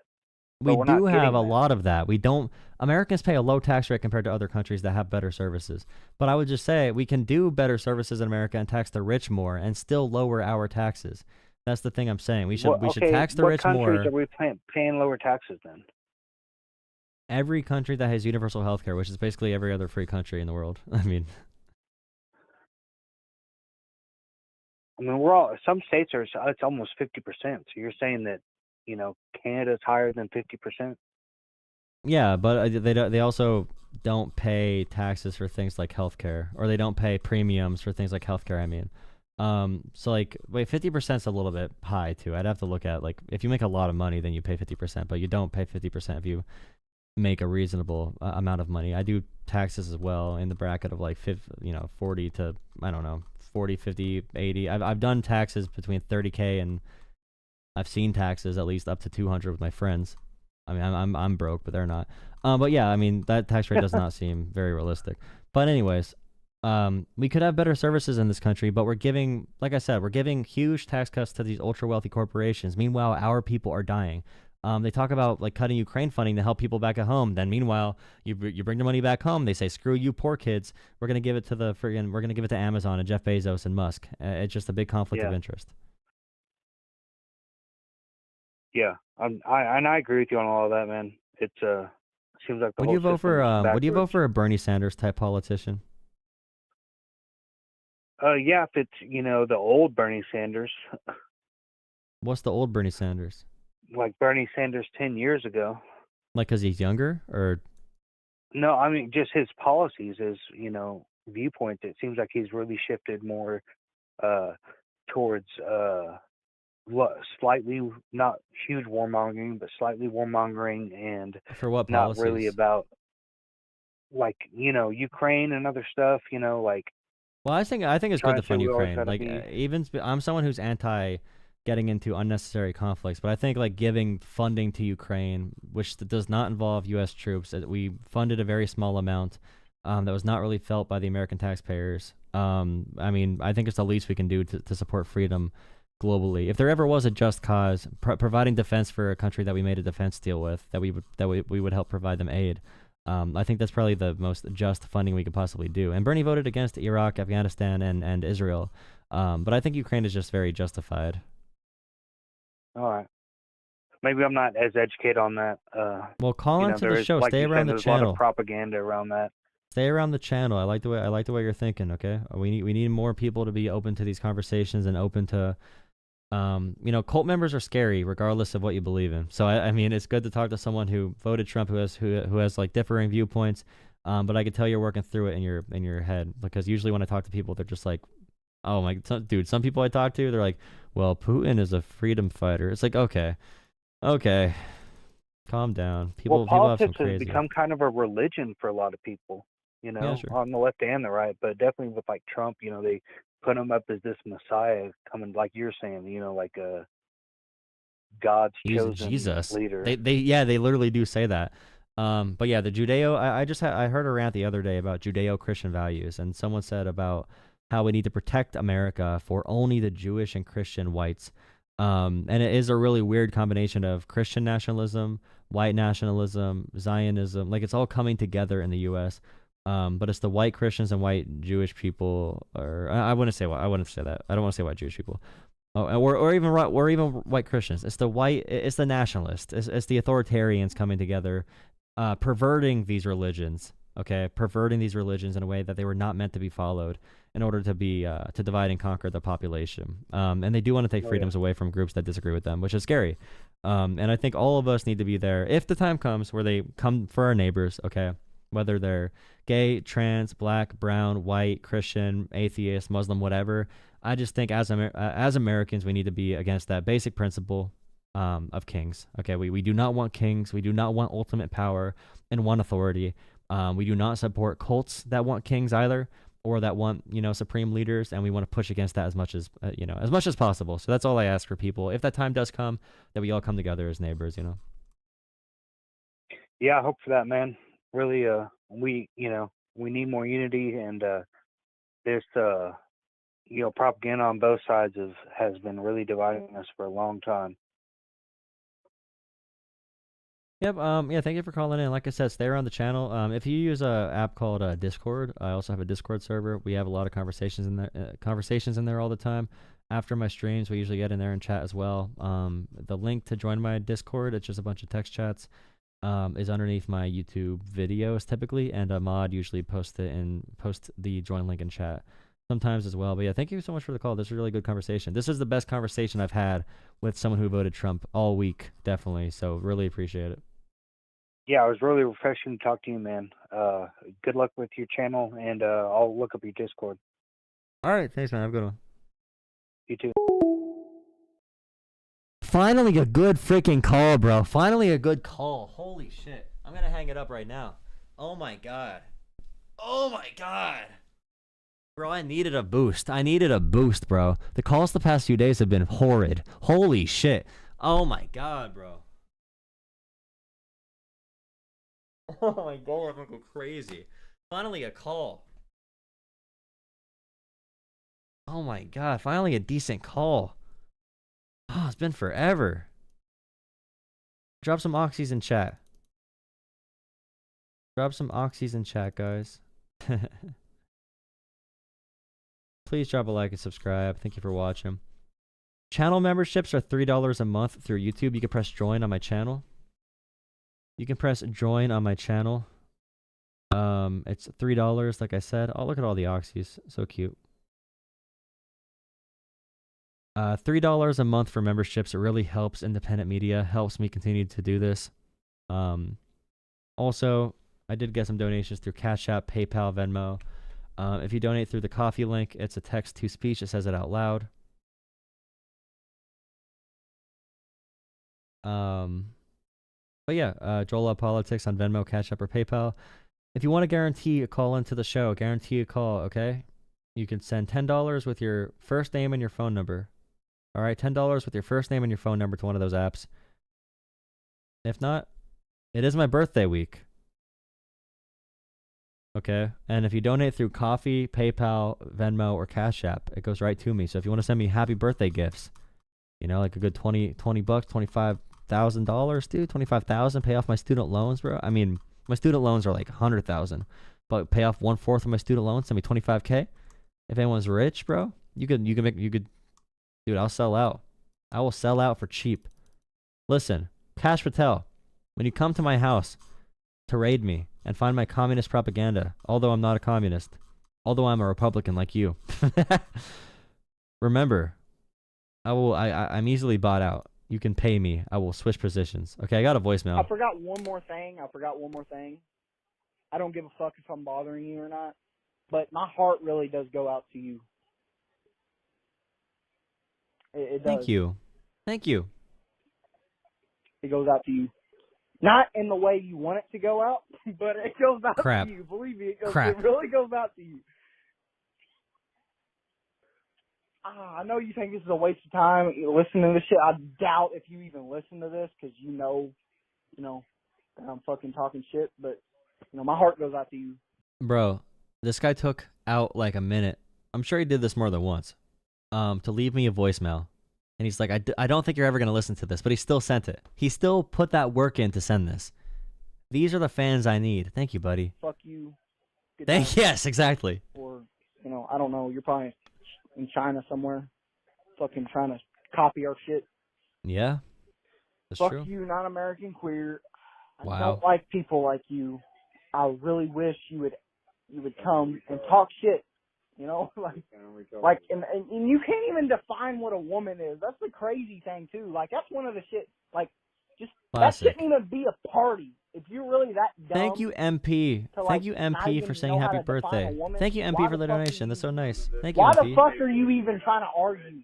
We do have a lot of that. We don't. Americans pay a low tax rate compared to other countries that have better services. But I would just say we can do better services in America and tax the rich more and still lower our taxes. That's the thing I'm saying. We should tax the rich more. What countries are we paying lower taxes then? Every country that has universal health care, which is basically every other free country in the world. I mean, some states it's almost 50%. So you're saying that, Canada's higher than 50%? Yeah, but they also don't pay taxes for things like healthcare, or they don't pay premiums for things like healthcare. I mean, so like, wait, 50% is a little bit high too. I'd have to look at, like, if you make a lot of money, then you pay 50%, but you don't pay 50% if you make a reasonable amount of money. I do taxes as well in the bracket of like 40 to, I don't know, 40, 50, 80. I've done taxes between 30K and I've seen taxes at least up to 200 with my friends. I mean, I'm broke, but they're not. But yeah, I mean, that tax rate does not seem very realistic. But anyways, we could have better services in this country, but we're giving huge tax cuts to these ultra wealthy corporations. Meanwhile, our people are dying. They talk about like cutting Ukraine funding to help people back at home. Then meanwhile, you bring the money back home. They say, screw you, poor kids. We're gonna give it to we're gonna give it to Amazon and Jeff Bezos and Musk. It's just a big conflict of interest. Yeah, I agree with you on all of that, man. It seems like would you vote for a Bernie Sanders type politician? Yeah, if it's the old Bernie Sanders. What's the old Bernie Sanders? Like Bernie Sanders 10 years ago. Like, because he's younger, or? No, I mean, just his policies is, viewpoints, it seems like he's really shifted more towards slightly, not huge warmongering, but slightly warmongering, and For what not policies? really about, like, Ukraine and other stuff, like. Well, I think it's good to fund Ukraine. Like, be... I'm someone who's anti getting into unnecessary conflicts, but I think like giving funding to Ukraine, which does not involve U.S. troops, we funded a very small amount that was not really felt by the American taxpayers. I mean, I think it's the least we can do to support freedom globally. If there ever was a just cause, providing defense for a country that we made a defense deal with, that we would help provide them aid. I think that's probably the most just funding we could possibly do. And Bernie voted against Iraq, Afghanistan, and Israel. But I think Ukraine is just very justified. All right. Maybe I'm not as educated on that. Well, call into the show. Stay around the there's channel. A lot of propaganda around that. Stay around the channel. I like the way you're thinking. Okay, we need more people to be open to these conversations and open to, cult members are scary regardless of what you believe in. So I mean, it's good to talk to someone who voted Trump, who has like differing viewpoints. But I could tell you're working through it in your head, because usually when I talk to people, they're just like, oh my dude. Some people I talk to, they're like, well, Putin is a freedom fighter. It's like, okay, calm down. People politics have has become kind of a religion for a lot of people. Yeah, sure. On the left and the right, but definitely with like Trump, they put him up as this messiah coming, like you're saying, like a God's chosen Jesus leader. They literally do say that. But yeah, the Judeo. I heard a rant the other day about Judeo-Christian values, and someone said about how we need to protect America for only the Jewish and Christian whites. And it is a really weird combination of Christian nationalism, white nationalism, Zionism. Like, it's all coming together in the U.S. But it's the white Christians and white Jewish people, or I wouldn't say I wouldn't say that. I don't want to say white Jewish people, or even white Christians. It's the nationalists. It's the authoritarians coming together, perverting these religions. Okay, perverting these religions in a way that they were not meant to be followed, in order to be to divide and conquer the population. And they do want to take freedoms away from groups that disagree with them, which is scary. And I think all of us need to be there if the time comes where they come for our neighbors. Okay. Whether they're gay, trans, black, brown, white, Christian, atheist, Muslim, whatever. I just think as Americans, we need to be against that basic principle of kings. Okay, we do not want kings. We do not want ultimate power and one authority. We do not support cults that want kings either, or that want supreme leaders, and we want to push against that as much as possible. So that's all I ask for people. If that time does come, that we all come together as neighbors. Yeah, I hope for that, man. Really, we need more unity, and there's propaganda on both sides has been really dividing us for a long time. Yep. Yeah. Thank you for calling in. Like I said, stay around the channel. If you use a app called Discord, I also have a Discord server. We have a lot of conversations in there all the time. After my streams, we usually get in there and chat as well. The link to join my Discord, it's just a bunch of text chats. Is underneath my YouTube videos typically, and Ahmad usually post the join link in chat sometimes as well. But yeah, thank you so much for the call. This is a really good conversation. This is the best conversation I've had with someone who voted Trump all week, definitely. So really appreciate it. Yeah, it was really refreshing to talk to you, man. Good luck with your channel, and I'll look up your Discord. All right, thanks, man. Have a good one. You too. Finally a good freaking call, bro. Finally a good call. Holy shit. I'm going to hang it up right now. Oh my god. Bro, I needed a boost. Bro. The calls the past few days have been horrid. Holy shit. Oh my god, bro. Oh my god, I'm going to go crazy. Finally a call. Oh my god, finally a decent call. Oh, it's been forever. Drop some oxys in chat. Guys. Please drop a like and subscribe. Thank you for watching. Channel memberships are $3 a month through YouTube. You can press join on my channel. It's $3, like I said. Oh, look at all the oxys. So cute. $3 a month for memberships. It really helps independent media, helps me continue to do this. Also, I did get some donations through Cash App, PayPal, Venmo. If you donate through the coffee link, it's a text to speech. It says it out loud. But yeah, Jolah Politics on Venmo, Cash App, or PayPal. If you want to guarantee a call into the show, guarantee a call, okay? You can send $10 with your first name and your phone number. All right, $10 with your first name and your phone number to one of those apps. If not, it is my birthday week. Okay, and if you donate through Coffee, PayPal, Venmo, or Cash App, it goes right to me. So if you want to send me happy birthday gifts, you know, like a good $20 bucks, $25,000, dude, 25,000, pay off my student loans, bro. I mean, my student loans are like 100,000, but pay off 1/4 of my student loans, send me 25K. If anyone's rich, bro, you could, dude, I'll sell out. I will sell out for cheap. Listen, Cash Patel, when you come to my house to raid me and find my communist propaganda, although I'm not a communist, although I'm a Republican like you, remember, I'm easily bought out. You can pay me. I will switch positions. Okay, I got a voicemail. I forgot one more thing. I don't give a fuck if I'm bothering you or not, but my heart really does go out to you. It does. Thank you. Thank you. It goes out to you. Not in the way you want it to go out, but it goes out Crap. to you. Believe me, it Crap. really goes out to you. I know you think this is a waste of time listening to this shit. I doubt if you even listen to this because you know that I'm fucking talking shit. But my heart goes out to you. Bro, this guy took out like a minute. I'm sure he did this more than once. To leave me a voicemail. And he's like, I don't think you're ever going to listen to this, but he still sent it. He still put that work in to send this. These are the fans I need. Thank you, buddy. Fuck you. Yes, exactly. Or, I don't know. You're probably in China somewhere fucking trying to copy our shit. Yeah, that's Fuck true. you, non-American queer. Wow. I don't like people like you. I really wish you would come and talk shit. And you can't even define what a woman is. That's the crazy thing too. Like that's one of the shit. Like just Classic. That shouldn't even be a party. If you're really that dumb. Thank you, MP. Thank you, MP, for saying happy birthday. Thank you, MP, for the donation. That's so nice. Thank you, Why MP. the fuck are you even trying to argue?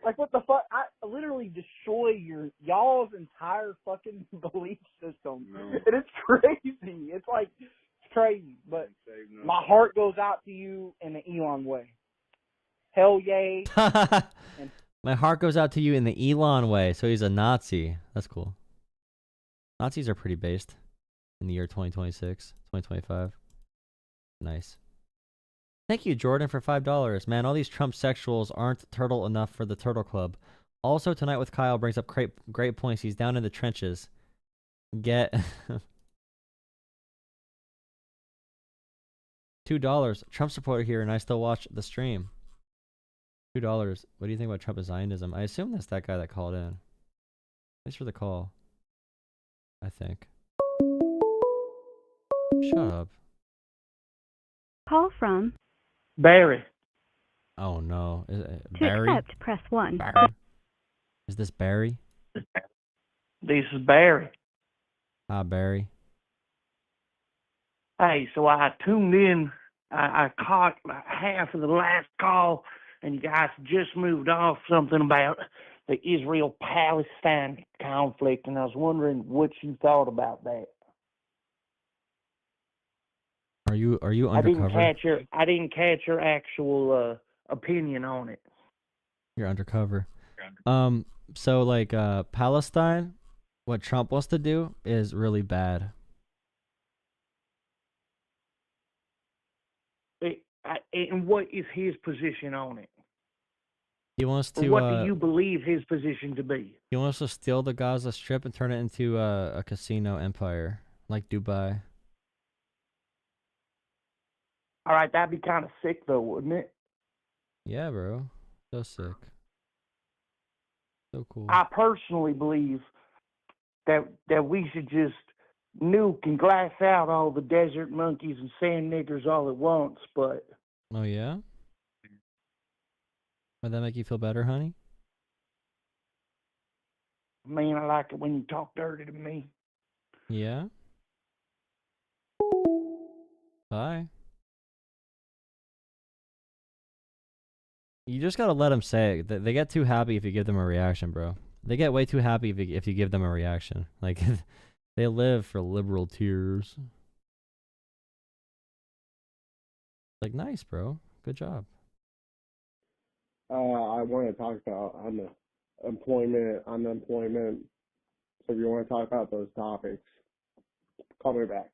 Like what the fuck? I literally destroy y'all's entire fucking belief system. And it's crazy. It's like crazy. But my heart goes out to you in the Elon way. Hell yay. My heart goes out to you in the Elon way. So he's a Nazi. That's cool. Nazis are pretty based in the year 2026, 2025. Nice. Thank you, Jordan, for $5. Man, all these Trump sexuals aren't turtle enough for the Turtle Club. Also, Tonight with Kyle brings up great points. He's down in the trenches. Get $2. Trump supporter here, and I still watch the stream. $2. What do you think about Trump and Zionism? I assume that's that guy that called in. Thanks for the call. I think. Shut up. Call from Barry. Oh no. Is it to Barry? accept, press 1. Barry? Is this Barry? This is Barry. Hi, Barry. Hey, so I tuned in. I caught half of the last call, and you guys just moved off something about the Israel-Palestine conflict, and I was wondering what you thought about that. Are you undercover? I didn't catch your actual opinion on it. You're undercover. So like Palestine, what Trump wants to do is really bad. And what is his position on it? He wants to. Or what do you believe his position to be? He wants to steal the Gaza Strip and turn it into a casino empire like Dubai. All right, that'd be kind of sick, though, wouldn't it? Yeah, bro. So sick. So cool. I personally believe that we should just nuke and glass out all the desert monkeys and sand niggers all at once, but... Oh, yeah? Would that make you feel better, honey? I mean, I like it when you talk dirty to me. Yeah? Bye. You just gotta let them say it. They get too happy if you give them a reaction, bro. They get way too happy if you give them a reaction. Like, they live for liberal tears. Like, nice, bro. Good job. I want to talk about unemployment. So if you want to talk about those topics, call me back.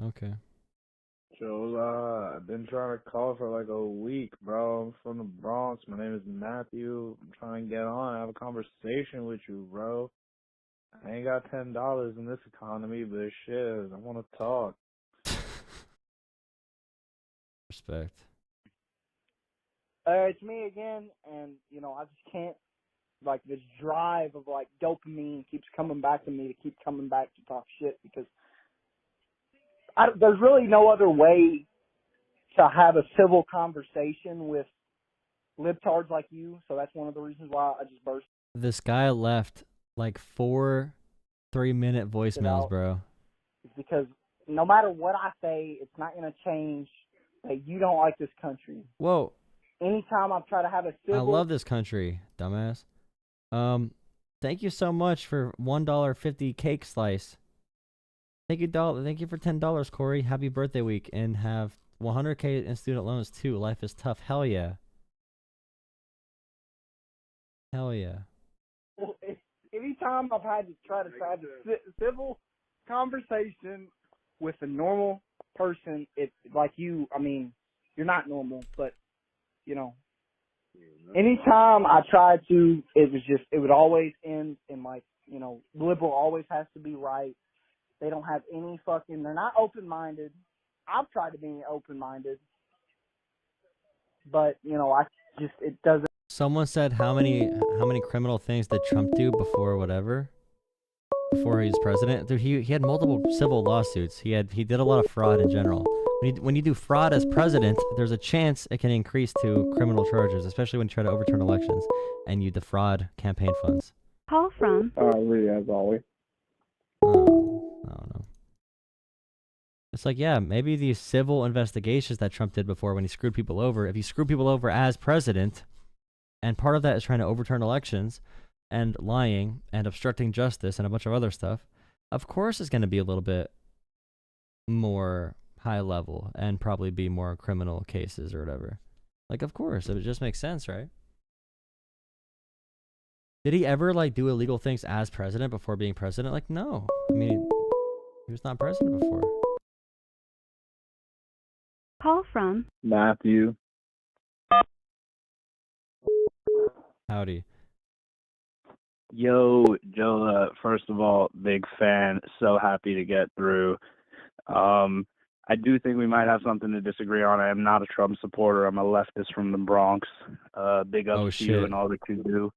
Okay. Jolah, I've been trying to call for like a week, bro. I'm from the Bronx. My name is Matthew. I'm trying to get on, have a conversation with you, bro. I ain't got $10 in this economy, but shit, I want to talk. Respect. It's me again, and I just can't. Like, this drive of like dopamine keeps coming back to me to keep coming back to talk shit because there's really no other way to have a civil conversation with libtards like you. So that's one of the reasons why I just burst. This guy left like 4 3-minute voicemails, bro. It's because no matter what I say, it's not going to change that you don't like this country. Whoa. Anytime I try to have a civil... I love this country, dumbass. Thank you so much for $1.50 cake slice. Thank you for $10, Corey. Happy birthday week, and have 100K in student loans too. Life is tough. Hell yeah. Hell yeah. Well, anytime I've had to try to have a civil conversation with a normal person, it's like you. I mean, you're not normal, but anytime I tried to, it would always end in like, liberal always has to be right. They don't have any they're not open-minded. I've tried to be open-minded, but, it doesn't. Someone said how many criminal things did Trump do before before he was president? Dude, he had multiple civil lawsuits. He did a lot of fraud in general. When you do fraud as president, there's a chance it can increase to criminal charges, especially when you try to overturn elections and you defraud campaign funds. Call from. Really, as always. Oh, I don't know. It's like, yeah, maybe these civil investigations that Trump did before when he screwed people over, if you screw people over as president, and part of that is trying to overturn elections and lying and obstructing justice and a bunch of other stuff, of course it's going to be a little bit more high level and probably be more criminal cases or whatever. Like, of course, it just makes sense, right? Did he ever like do illegal things as president before being president? Like, no. I mean, he was not president before. Call from. Matthew. Howdy. Yo, Jolah, first of all, big fan. So happy to get through. I do think we might have something to disagree on. I am not a Trump supporter. I'm a leftist from the Bronx. Big up to you and all that you do.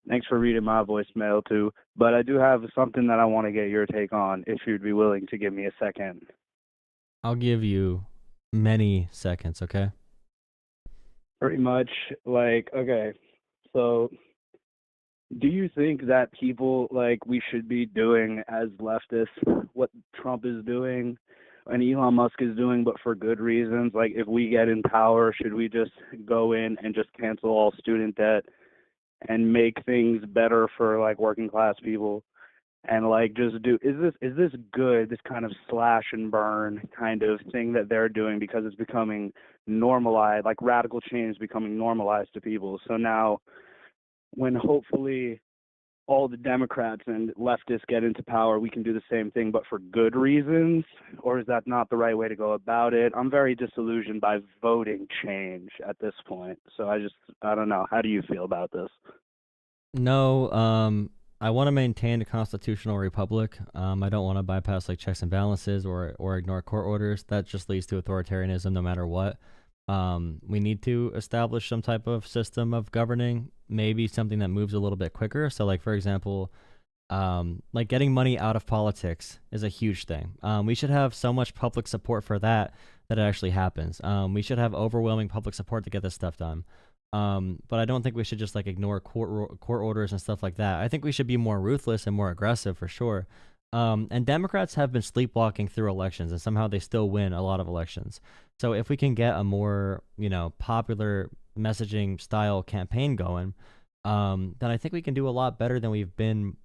Thanks for reading my voicemail, too. But I do have something that I want to get your take on, if you'd be willing to give me a second. I'll give you many seconds, okay? Pretty much, okay. So, do you think that people, we should be doing as leftists what Trump is doing and Elon Musk is doing, but for good reasons? Like, if we get in power, should we just go in and just cancel all student debt and make things better for, working class people? And, just is this good, this kind of slash and burn kind of thing that they're doing, because it's becoming normalized, radical change is becoming normalized to people. So now, when hopefully all the Democrats and leftists get into power, we can do the same thing, but for good reasons? Or is that not the right way to go about it? I'm very disillusioned by voting change at this point. So I don't know. How do you feel about this? No, I want to maintain a constitutional republic. I don't want to bypass checks and balances or ignore court orders. That just leads to authoritarianism no matter what. We need to establish some type of system of governing, maybe something that moves a little bit quicker. So for example, getting money out of politics is a huge thing. We should have so much public support for that it actually happens. We should have overwhelming public support to get this stuff done. But I don't think we should just ignore court orders and stuff like that. I think we should be more ruthless and more aggressive for sure. And Democrats have been sleepwalking through elections, and somehow they still win a lot of elections. So if we can get a more, popular messaging style campaign going, then I think we can do a lot better than we've been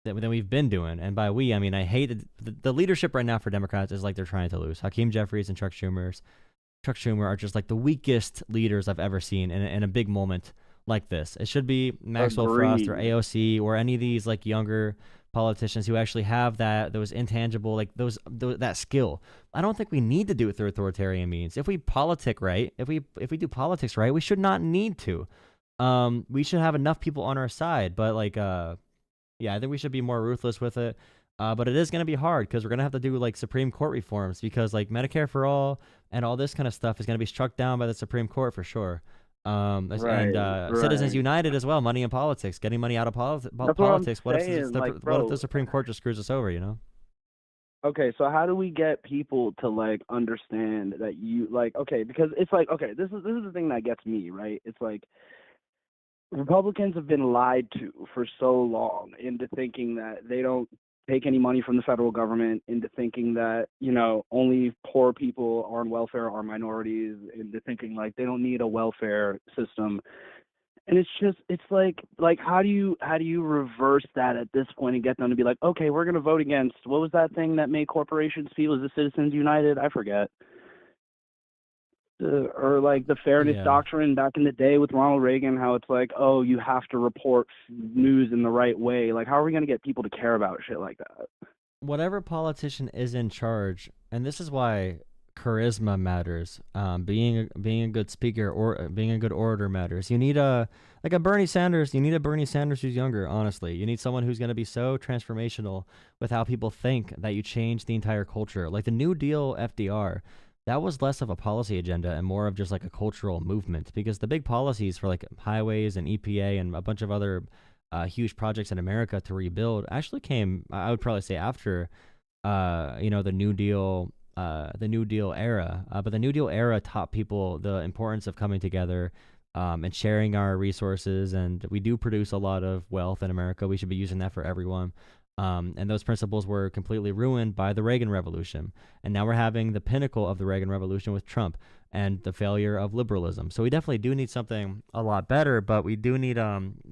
doing. And by we, I mean I hate the leadership right now for Democrats is like they're trying to lose. Hakeem Jeffries and Chuck Schumer are just like the weakest leaders I've ever seen in a big moment like this. It should be Maxwell Frost or AOC or any of these like younger politicians who actually have those intangible, like that skill. I don't think we need to do it through authoritarian means. If we politic right, if we do politics right, we should not need to. We should have enough people on our side, but like yeah, I think we should be more ruthless with it. But it is going to be hard because we're going to have to do like Supreme Court reforms because like Medicare for all and all this kind of stuff is going to be struck down by the Supreme Court for sure. Citizens United as well, money in politics, getting money out of politics. What if the Supreme Court just screws us over, you know? Okay, so how do we get people to like understand that you like because it's like this is the thing that gets me, right? It's like Republicans have been lied to for so long into thinking that they don't take any money from the federal government, into thinking that, you know, only poor people on welfare are minorities, into thinking like they don't need a welfare system. And it's like how do you reverse that at this point and get them to be like, okay, we're going to vote against, what was that thing that made corporations feel as the Citizens United? I forget. Or like the fairness doctrine back in the day with Ronald Reagan, how it's like, oh, you have to report news in the right way. Like, how are we going to get people to care about shit like that? Whatever politician is in charge, and this is why charisma matters. Being a good speaker or being a good orator matters. You need a Bernie Sanders. You need a Bernie Sanders who's younger. Honestly, you need someone who's going to be so transformational with how people think that you change the entire culture. Like the New Deal FDR. That was less of a policy agenda and more of just like a cultural movement, because the big policies for like highways and EPA and a bunch of other huge projects in America to rebuild actually came, I would probably say, after the New Deal era. But the New Deal era taught people the importance of coming together and sharing our resources, and we do produce a lot of wealth in America. We should be using that for everyone. And those principles were completely ruined by the Reagan Revolution. And now we're having the pinnacle of the Reagan Revolution with Trump and the failure of liberalism. So we definitely do need something a lot better, but we do need,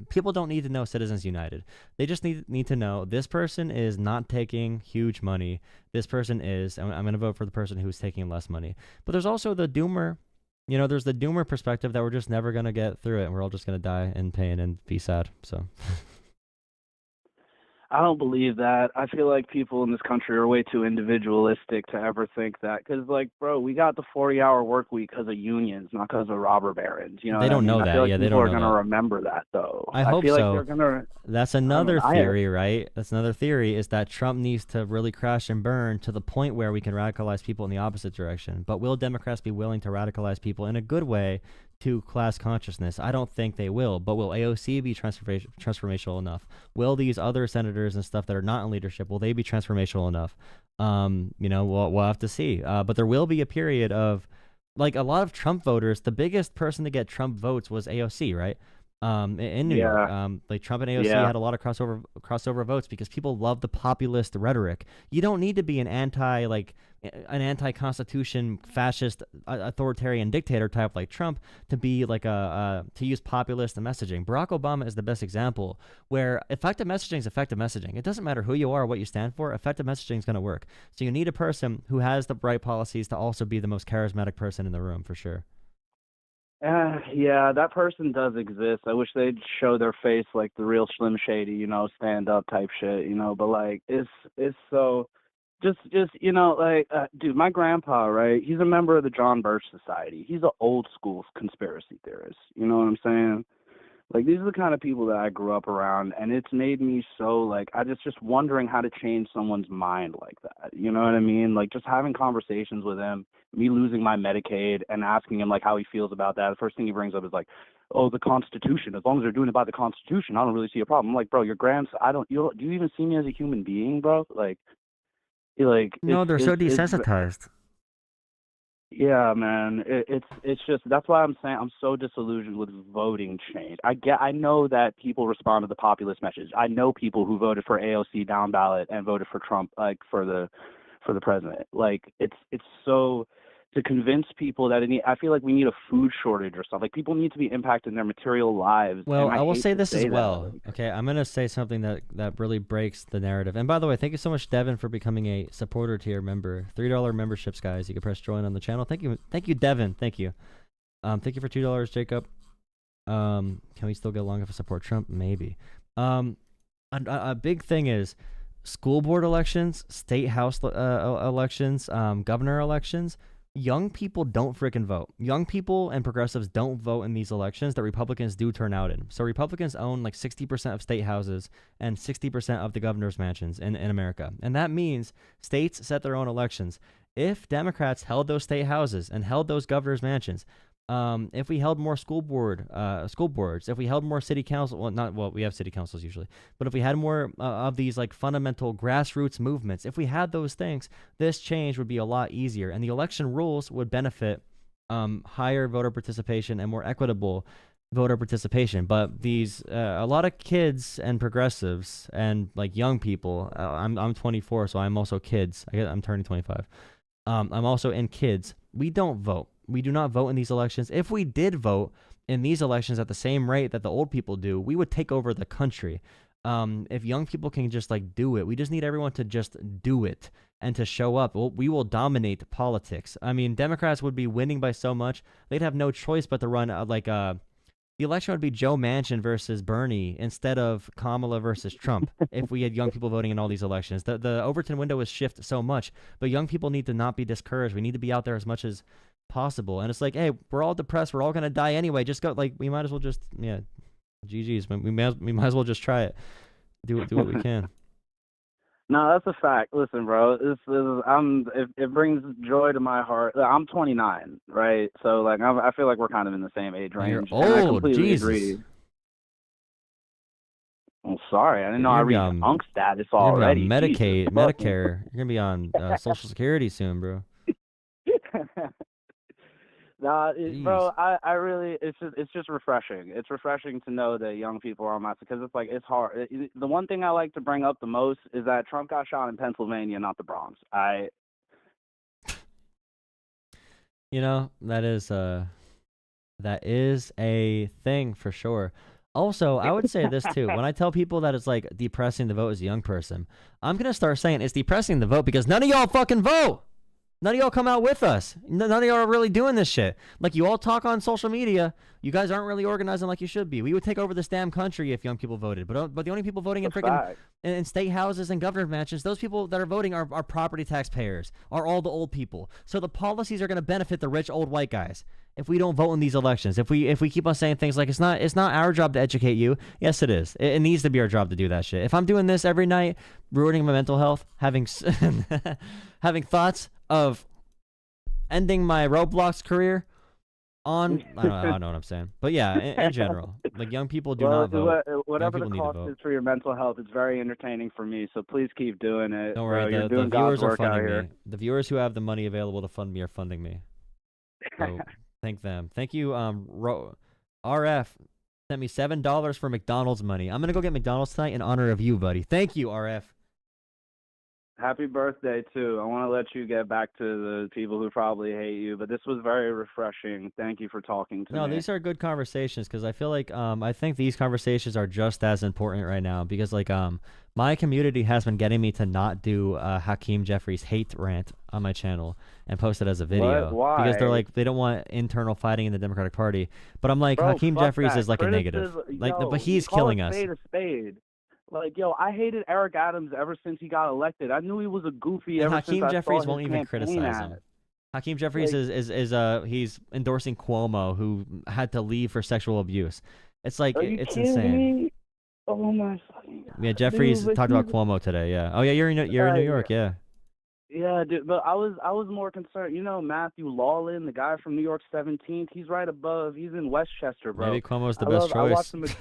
people don't need to know Citizens United. They just need to know this person is not taking huge money. This person is, I'm going to vote for the person who's taking less money. But there's also the doomer, there's the doomer perspective that we're just never going to get through it. And we're all just going to die in pain and be sad. So... I don't believe that. I feel like people in this country are way too individualistic to ever think that. Because, like, bro, we got the 40-hour work week because of unions, not because of robber barons. You know, they don't know that. I feel like they people don't are know going to that. remember that, though. I hope feel so. Like they're gonna, That's another theory, right? That's another theory, is that Trump needs to really crash and burn to the point where we can radicalize people in the opposite direction. But will Democrats be willing to radicalize people in a good way to class consciousness? I don't think they will, but will AOC be transformational enough? Will these other senators and stuff that are not in leadership, will they be transformational enough? We'll have to see. But there will be a period of, like, a lot of Trump voters, the biggest person to get Trump votes was AOC, right? In New York, like Trump and AOC had a lot of crossover votes because people love the populist rhetoric. You don't need to be an anti-constitution, fascist, authoritarian dictator type like Trump to be like to use populist messaging. Barack Obama is the best example where effective messaging is effective messaging. It doesn't matter who you are or what you stand for. Effective messaging is going to work. So you need a person who has the right policies to also be the most charismatic person in the room, for sure. Yeah, that person does exist. I wish they'd show their face like the real Slim Shady, stand up type shit, but like it's so just dude, my grandpa, right? He's a member of the John Birch Society. He's an old school conspiracy theorist. You know what I'm saying? Like, these are the kind of people that I grew up around, and it's made me so, like, I just wondering how to change someone's mind like that. You know what I mean? Like, just having conversations with him, me losing my Medicaid and asking him, like, how he feels about that. The first thing he brings up is, like, oh, the Constitution. As long as they're doing it by the Constitution, I don't really see a problem. I'm like, bro, your do you even see me as a human being, bro? No, they're so desensitized. Yeah, man, it's just, that's why I'm saying I'm so disillusioned with voting change. I know that people respond to the populist message. I know people who voted for AOC down ballot and voted for Trump, like for the president. Like it's so to convince people that I feel like we need a food shortage or stuff. Like people need to be impacted in their material lives. Well, and I will hate say to this as that. well. Okay, I'm gonna say something that really breaks the narrative. And by the way, thank you so much, Devin, for becoming a supporter tier member. $3 memberships, guys. You can press join on the channel. Thank you, Devin. Thank you. Thank you for $2, Jacob. Can we still get along if I support Trump? Maybe. A big thing is school board elections, state house elections, governor elections. Young people don't freaking vote. Young people and progressives don't vote in these elections that Republicans do turn out in. So Republicans own like 60% of state houses and 60% of the governor's mansions in America. And that means states set their own elections. If Democrats held those state houses and held those governor's mansions, if we held more school boards, if we held more city council, we have city councils usually, but if we had more of these like fundamental grassroots movements, if we had those things, this change would be a lot easier, and the election rules would benefit higher voter participation and more equitable voter participation. But these a lot of kids and progressives and like young people, I'm 24, so I'm also kids. I'm turning 25. I'm also in kids. We don't vote. We do not vote in these elections. If we did vote in these elections at the same rate that the old people do, we would take over the country. If young people can just like do it, we just need everyone to just do it and to show up. We will dominate politics. I mean, Democrats would be winning by so much, they'd have no choice but to run the election would be Joe Manchin versus Bernie instead of Kamala versus Trump if we had young people voting in all these elections. The Overton window is shift so much, but young people need to not be discouraged. We need to be out there as much as possible. And it's like, hey, we're all depressed. We're all going to die anyway. Just go. Like, we might as well just, GG's. We might as well just try it. Do what we can. No, that's a fact. Listen, bro, it brings joy to my heart. I'm 29, right? So like I feel like we're kind of in the same age range. You're and I old. completely Jesus. agree. I'm sorry, I didn't know I reached unk status You're already. gonna be on Jesus, Medicare. You're gonna be on Social Security soon, bro. Nah, bro, I really, it's just refreshing. It's refreshing to know that young people are on my side, because it's like, it's hard. The one thing I like to bring up the most is that Trump got shot in Pennsylvania, not the Bronx. That is a thing for sure. Also, I would say this too. When I tell people that it's like depressing to vote as a young person, I'm gonna start saying it's depressing to vote because none of y'all fucking vote. None of y'all come out with us. None of y'all are really doing this shit. Like, you all talk on social media. You guys aren't really organizing like you should be. We would take over this damn country if young people voted. But the only people voting in freaking in state houses and governor mansions, those people that are voting are property taxpayers, are all the old people. So the policies are going to benefit the rich old white guys if we don't vote in these elections. If we keep on saying things like it's not our job to educate you. Yes, it is. It needs to be our job to do that shit. If I'm doing this every night, ruining my mental health, having thoughts of ending my Roblox career on, I don't know what I'm saying, but yeah, in general, like, young people do not vote. Whatever the cost is for your mental health, it's very entertaining for me. So please keep doing it. Don't worry, You're the doing viewers God's are work out funding here. me. The viewers who have the money available to fund me are funding me. So thank them. Thank you. RF sent me $7 for McDonald's money. I'm gonna go get McDonald's tonight in honor of you, buddy. Thank you, RF. Happy birthday, too. I want to let you get back to the people who probably hate you, but this was very refreshing. Thank you for talking to me. No, these are good conversations, because I feel like I think these conversations are just as important right now, because like my community has been getting me to not do Hakeem Jeffries' hate rant on my channel and post it as a video. What? Why? Because they're like, they don't want internal fighting in the Democratic Party. But I'm like, Bro, Hakeem fuck Jeffries that. is like a negative. Like, Yo, but he's you call killing a us. spade a spade. Like, yo, I hated Eric Adams ever since he got elected. I knew he was a goofy And ever Hakeem since Jeffries I saw won't his even campaign criticize ad. him. Hakeem Jeffries is he's endorsing Cuomo, who had to leave for sexual abuse. It's like, Are you it's kidding insane. me? Oh my fucking God. Yeah, Jeffries Dude, talked about Cuomo today. Yeah. Oh yeah, you're in New York. Yeah. Yeah, dude, but I was more concerned. You know, Matthew Lawlin, the guy from New York 17th, he's right above. He's in Westchester, bro. Maybe Cuomo's the best I choice. watched the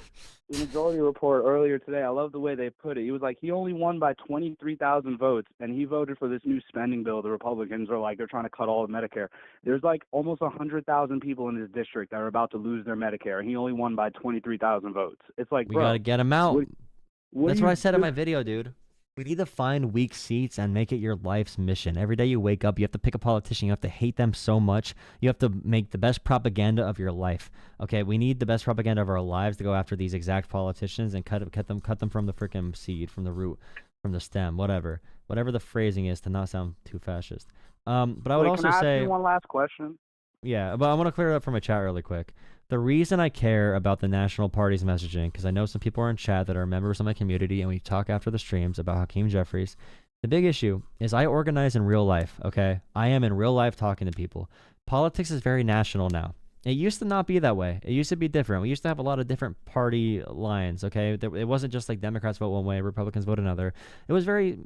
majority report earlier today. I love the way they put it. He was like, he only won by 23,000 votes, and he voted for this new spending bill. The Republicans are like, they're trying to cut all of Medicare. There's like almost 100,000 people in his district that are about to lose their Medicare, and he only won by 23,000 votes. It's like, We bro, gotta get him out. what That's do what you I said in do? my video, dude. We need to find weak seats and make it your life's mission. Every day you wake up, you have to pick a politician. You have to hate them so much. You have to make the best propaganda of your life. Okay, we need the best propaganda of our lives to go after these exact politicians and cut them from the freaking seed, from the root, from the stem, whatever the phrasing is to not sound too fascist. But I would also can I say ask you one last question? yeah, but I want to clear it up from a chat really quick. The reason I care about the national party's messaging, because I know some people are in chat that are members of my community, and we talk after the streams about Hakeem Jeffries. The big issue is I organize in real life, okay? I am in real life talking to people. Politics is very national now. It used to not be that way. It used to be different. We used to have a lot of different party lines, okay? It wasn't just like Democrats vote one way, Republicans vote another. It was very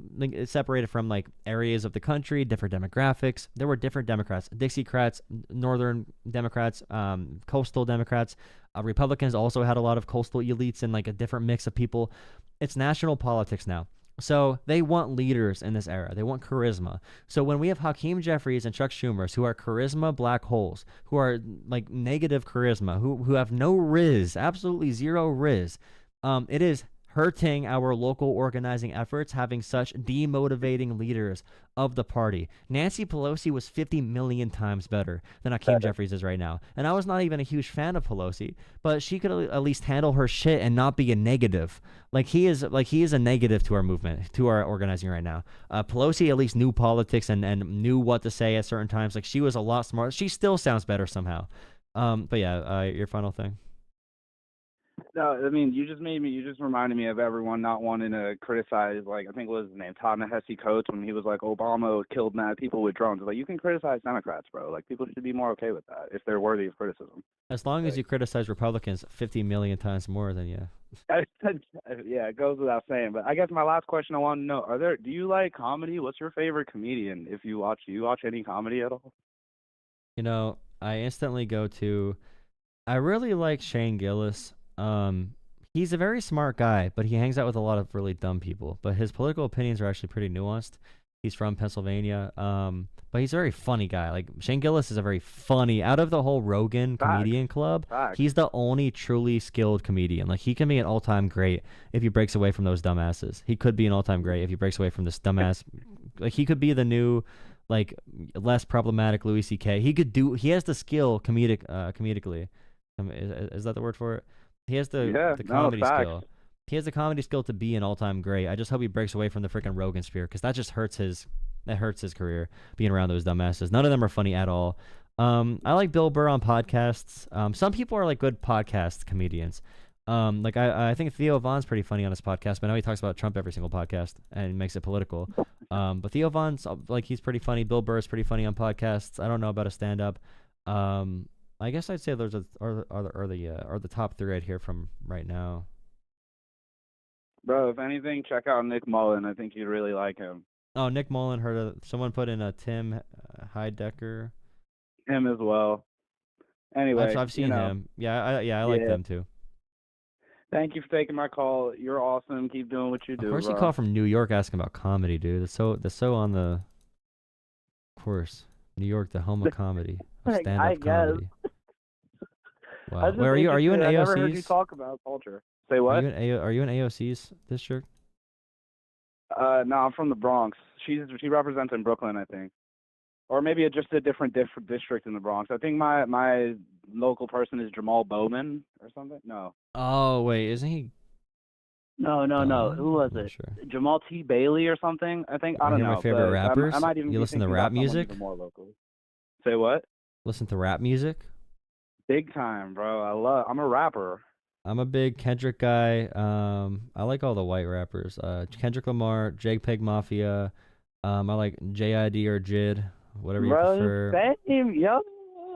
separated from like areas of the country, different demographics. There were different Democrats, Dixiecrats, Northern Democrats, coastal Democrats. Republicans also had a lot of coastal elites and like a different mix of people. It's national politics now. So they want leaders in this era. They want charisma. So when we have Hakeem Jeffries and Chuck Schumers, who are charisma black holes, who are like negative charisma, who have no riz, absolutely zero riz, it is hurting our local organizing efforts having such demotivating leaders of the party. Nancy Pelosi was 50 million times better than Hakeem Jeffries is right now. And I was not even a huge fan of Pelosi, but she could at least handle her shit and not be a negative. He is a negative to our movement, to our organizing right now. Pelosi at least knew politics and knew what to say at certain times. Like, she was a lot smarter. She still sounds better somehow. But yeah, your final thing. No, I mean, you just reminded me of everyone not wanting to criticize, like, I think it was his name, Ta-Nehisi Coates, when he was like, Obama killed mad people with drones. It's like, you can criticize Democrats, bro. Like, people should be more okay with that if they're worthy of criticism. As long as you criticize Republicans 50 million times more, then yeah. Yeah, it goes without saying. But I guess my last question I want to know, do you like comedy? What's your favorite comedian? Do you watch any comedy at all? You know, I instantly go to, I really like Shane Gillis. He's a very smart guy, but he hangs out with a lot of really dumb people. But his political opinions are actually pretty nuanced. He's from Pennsylvania, but he's a very funny guy. Like, Shane Gillis is a very funny, out of the whole Rogan comedian club, he's the only truly skilled comedian. Like, he can be an all-time great if he breaks away from those dumbasses. He could be an all-time great if he breaks away from this dumbass. Like, he could be the new, like, less problematic Louis C.K. He has the skill comedically. Is that the word for it? He has the comedy skill. He has the comedy skill to be an all-time great. I just hope he breaks away from the freaking Rogan sphere, because that just hurts his career, being around those dumbasses. None of them are funny at all. I like Bill Burr on podcasts. Some people are like good podcast comedians. Like I think Theo Von's pretty funny on his podcast, but I know he talks about Trump every single podcast and makes it political. But Theo Von's like, he's pretty funny. Bill Burr is pretty funny on podcasts. I don't know about a stand-up. I guess I'd say those are the top three I'd hear from right now. Bro, if anything, check out Nick Mullen. I think you'd really like him. Oh, Nick Mullen, someone put in a Tim Heidecker. Him as well. Anyway, I've seen him. I like them too. Thank you for taking my call. You're awesome. Keep doing what you do. Of course, bro. you call from New York asking about comedy, dude. That's so on the. Of course, New York, the home of comedy, of stand-up comedy. Wow. Where are you? Are you in AOC's? I never heard you talk about culture. Say what? Are you in AOC's district? No, I'm from the Bronx. She represents in Brooklyn, I think, or maybe just a different district in the Bronx. I think my local person is Jamal Bowman or something. No. Oh wait, isn't he? No. Who was it? Sure. Jamal T. Bailey or something? I think. I don't know. My favorite rappers. I might even you listen to rap music? More locally. Say what? Listen to rap music? Big time, bro. I'm a rapper. I'm a big Kendrick guy. I like all the white rappers. Kendrick Lamar, JPEG Mafia. I like JID or JID, whatever you prefer. Same, yo.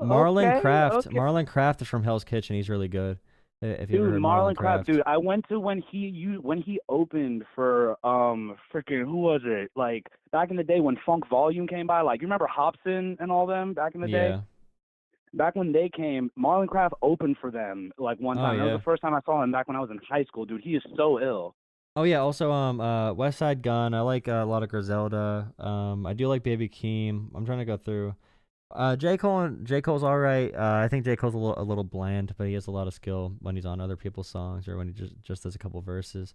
Marlon Craft. Okay. Marlon Craft is from Hell's Kitchen. He's really good. If you Dude, heard Marlon Craft. Dude, I went to when he opened for freaking who was it? Like back in the day when Funk Volume came by. Like, you remember Hobson and all them back in the day? Yeah. Back when they came, Marlon Craft opened for them like one time. Yeah. That was the first time I saw him back when I was in high school. Dude, he is so ill. Oh yeah, also West Side Gun. I like a lot of Griselda. I do like Baby Keem. I'm trying to go through. J. Cole's all right. I think J. Cole's a little bland, but he has a lot of skill when he's on other people's songs or when he just does a couple verses.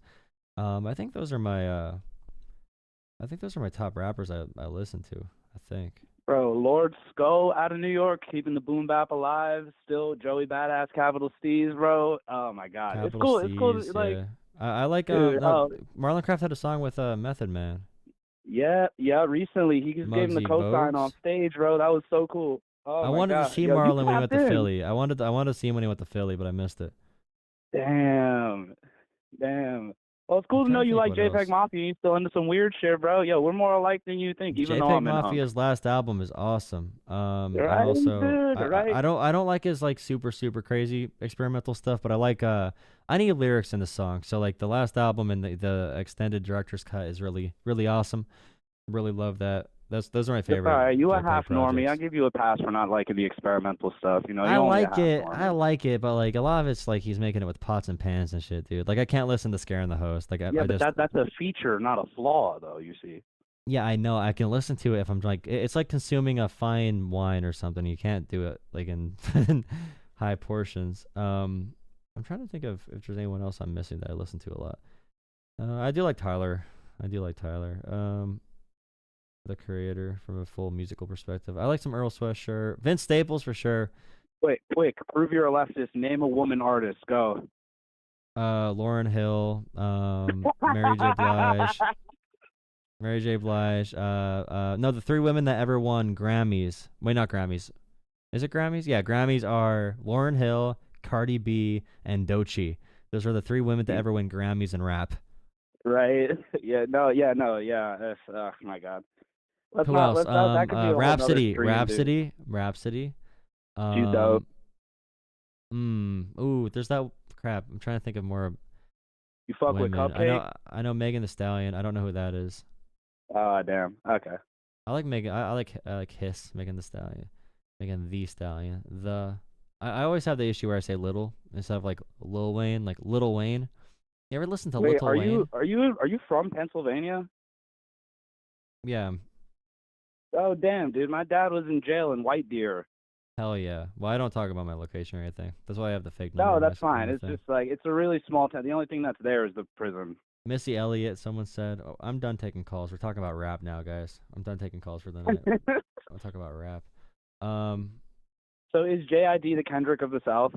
I think those are my I think those are my top rappers I listen to. I think. Bro, Lord Skull out of New York, keeping the boom bap alive. Still, Joey Badass, Capital Steez, bro. Oh my God, it's Capital cool. It's cool. C's, Like, yeah. I like dude, Marlon Craft had a song with Method Man. yeah. Recently, he just gave him the Muggsy cosign on Bogues. stage, bro. That was so cool. Oh I my wanted to God. see Yo, you Marlon when he went tapped to in. Philly. I wanted to see him when he went to Philly, but I missed it. Damn. Well, it's cool to trying know to you think like what JPEG else. Mafia. You still into some weird shit, bro. Yo, we're more alike than you think, even though JPEG I'm in Mafia's last album is awesome. And Right, also dude, right? I don't like his like super crazy experimental stuff, but I like I need lyrics in the song. So like the last album and the extended director's cut is really awesome. Really love that. Those are my favorite. All right, you a JPEG half normie. projects. I give you a pass for not liking the experimental stuff. You know, I you're only a like half it. normie. I like it, but like a lot of it's like he's making it with pots and pans and shit, dude. Like I can't listen to Scaring the Host. Like Yeah, I but just that's a feature, not a flaw, though. You see. yeah, I know. I can listen to it if I'm like it's like consuming a fine wine or something. You can't do it like in high portions. I'm trying to think of if there's anyone else I'm missing that I listen to a lot. I do like Tyler. The creator from a full musical perspective. I like some Earl Sweatshirt. Vince Staples for sure. Wait, quick. Prove you're a leftist. Name a woman artist. Go. Lauryn Hill, Mary J. Blige. No, the three women that ever won Grammys. Wait, not Grammys. Is it Grammys? Yeah, Grammys are Lauryn Hill, Cardi B, and Doechii. Those are the three women to ever win Grammys in rap. Right. Yeah. That's, oh my God. Who else? That could be a whole nother Rhapsody. stream, Rhapsody. She's dope. Ooh, there's that crap. I'm trying to think of more. You fuck with women. Cupcake? I know Megan Thee Stallion. I don't know who that is. Oh, damn. Okay. I like Megan. I like Hiss. Megan Thee Stallion. Megan Thee Stallion. I always have the issue where I say little instead of like Lil Wayne. Like Little Wayne. You ever listen to Wait, Little Wayne? are you from Pennsylvania? Yeah. Oh, damn, dude. My dad was in jail in White Deer. Hell yeah. Well, I don't talk about my location or anything. That's why I have the fake number. No, on that's my fine. It's thing. just like, it's a really small town. The only thing that's there is the prison. Missy Elliott, someone said. Oh, I'm done taking calls. We're talking about rap now, guys. I'm done taking calls for the night. I'll talk about rap. So is JID the Kendrick of the South?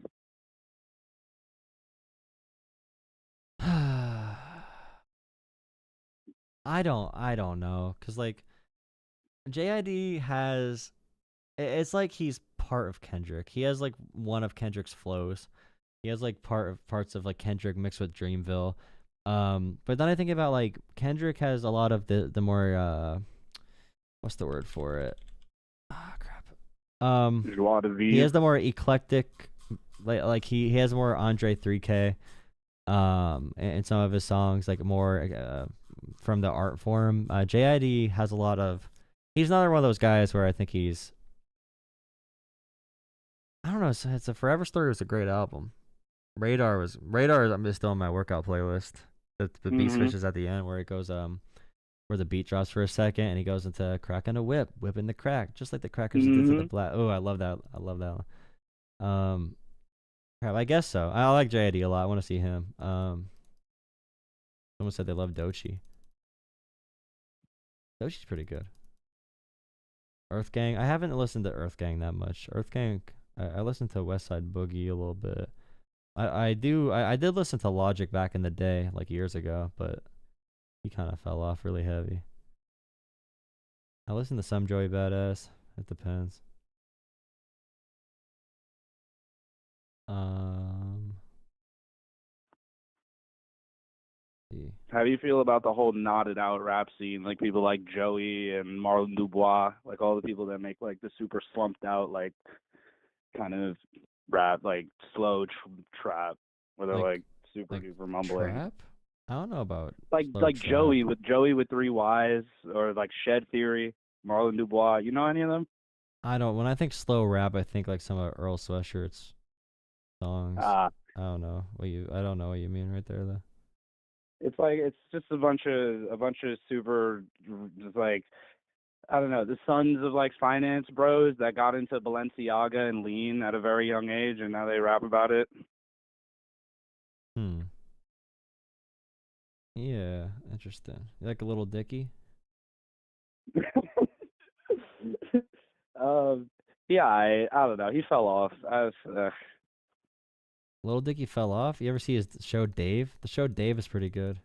I don't know, cause like JID has, it's like he's part of Kendrick. He has like one of Kendrick's flows. He has like parts of like Kendrick mixed with Dreamville. But then I think about like Kendrick has a lot of the more what's the word for it? Ah, crap. He has the more eclectic, like he has more Andre 3K. In some of his songs, like more from the art form. JID has a lot of. He's another one of those guys where I think he's. I don't know. It's a Forever Story was a great album. Radar is still on my workout playlist. The beat switches at the end where it goes where the beat drops for a second and he goes into cracking a whipping the crack, just like the crackers did to the black. Oh, I love that. Crap, I guess so. I like JID a lot. I want to see him. Someone said they love Doechii. Doechii's pretty good. Earth Gang. I haven't listened to Earth Gang that much. Earth Gang. I listened to West Side Boogie a little bit. I did listen to Logic back in the day, like years ago, but he kind of fell off really heavy. I listen to some Joey Badass. It depends. How do you feel about the whole knotted out rap scene? Like people like Joey and Marlon Dubois, like all the people that make like the super slumped out, like kind of rap, like slow trap, where they're like super duper mumbling. Trap? I don't know about like Joey with 3 Ys, or like Shed Theory, Marlon Dubois. You know any of them? I don't. When I think slow rap, I think like some of Earl Sweatshirt's songs. I don't know what you mean right there though. It's like it's just a bunch of super, just like, I don't know, the sons of like finance bros that got into Balenciaga and lean at a very young age, and now they rap about it. Yeah, interesting. You like a Little Dicky? Yeah, I don't know. He fell off. Little Dicky fell off. You ever see his show Dave? The show Dave is pretty good.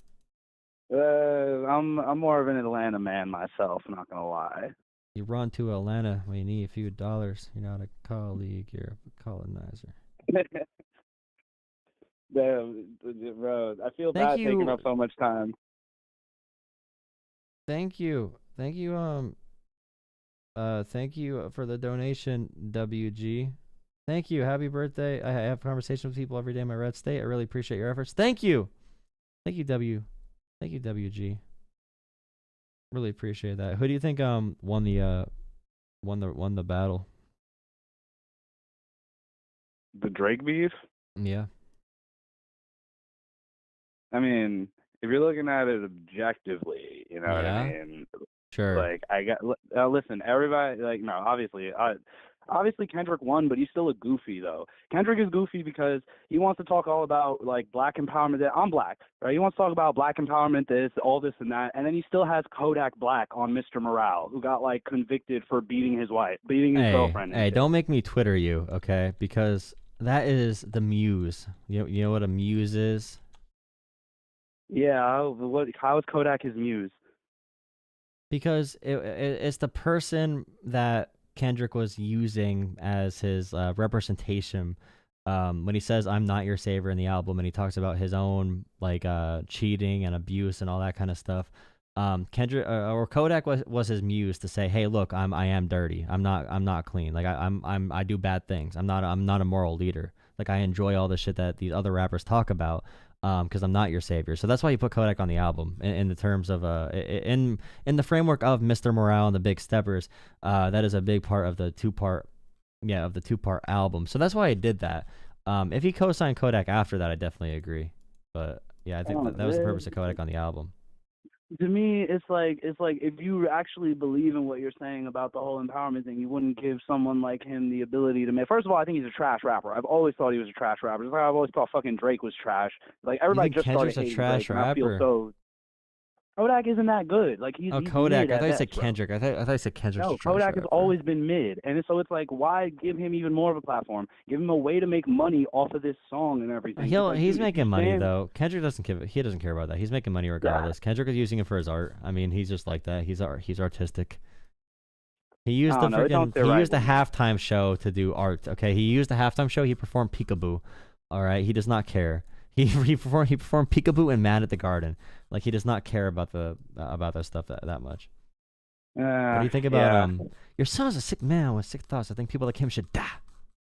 I'm more of an Atlanta man myself. Not gonna lie. You run to Atlanta when you need a few dollars. You're not a colleague. You're a colonizer. Damn, bro. I feel Thank bad you. taking up so much time. Thank you. Thank you. Thank you for the donation, WG. Thank you. Happy birthday. I have conversations with people every day in my red state. I really appreciate your efforts. Thank you. Thank you, Thank you, WG. Really appreciate that. Who do you think won the battle? The Drake beef? Yeah. I mean, if you're looking at it objectively, you know what Yeah. I mean? Sure. Like, listen, everybody, like, no, obviously Kendrick won, but he's still a goofy, though. Kendrick is goofy because he wants to talk all about, like, black empowerment. I'm black, right? He wants to talk about black empowerment, all this and that, and then he still has Kodak Black on Mr. Morale, who got, like, convicted for beating his girlfriend. Hey, don't make me Twitter you, okay? Because that is the muse. You know what a muse is? Yeah, how is Kodak his muse? Because it's the person that Kendrick was using as his representation when he says "I'm not your savior" in the album, and he talks about his own like cheating and abuse and all that kind of stuff. Kendrick or Kodak was his muse to say, "Hey, look, I am dirty. I'm not clean. Like I do bad things. I'm not a moral leader. Like I enjoy all the shit that these other rappers talk about." Because I'm not your savior, so that's why you put Kodak on the album. In the terms of in the framework of Mr. Morale and the Big Steppers, that is a big part of the two-part album. So that's why I did that. If he co-signed Kodak after that, I definitely agree. But yeah, I think that was the purpose of Kodak on the album. To me, it's like if you actually believe in what you're saying about the whole empowerment thing, you wouldn't give someone like him the ability to make. First of all, I think he's a trash rapper. I've always thought he was a trash rapper. Just like I've always thought fucking Drake was trash. Like everybody just Kendrick's started a hating trash Drake, and I feel rapper? so. Kodak isn't that good. Like he's Kodak. mid I thought you at said best, bro. Kendrick. I thought you said Kendrick's No, a trash Kodak has rapper. always been mid, and so it's like, why give him even more of a platform? Give him a way to make money off of this song and everything. It's like, He's dude, making if you money stand- though. Kendrick doesn't care about that. He's making money regardless. Kendrick is using it for his art. I mean, he's just like that. He's artistic. He used I don't know, it don't sit right used the with me. halftime show to do art. Okay, he used the halftime show. He performed Peekaboo. All right, he does not care. He performed Peekaboo and Mad at the Garden. Like he does not care about that stuff that much. What do you think about your son's a sick man with sick thoughts? I think people like him should die.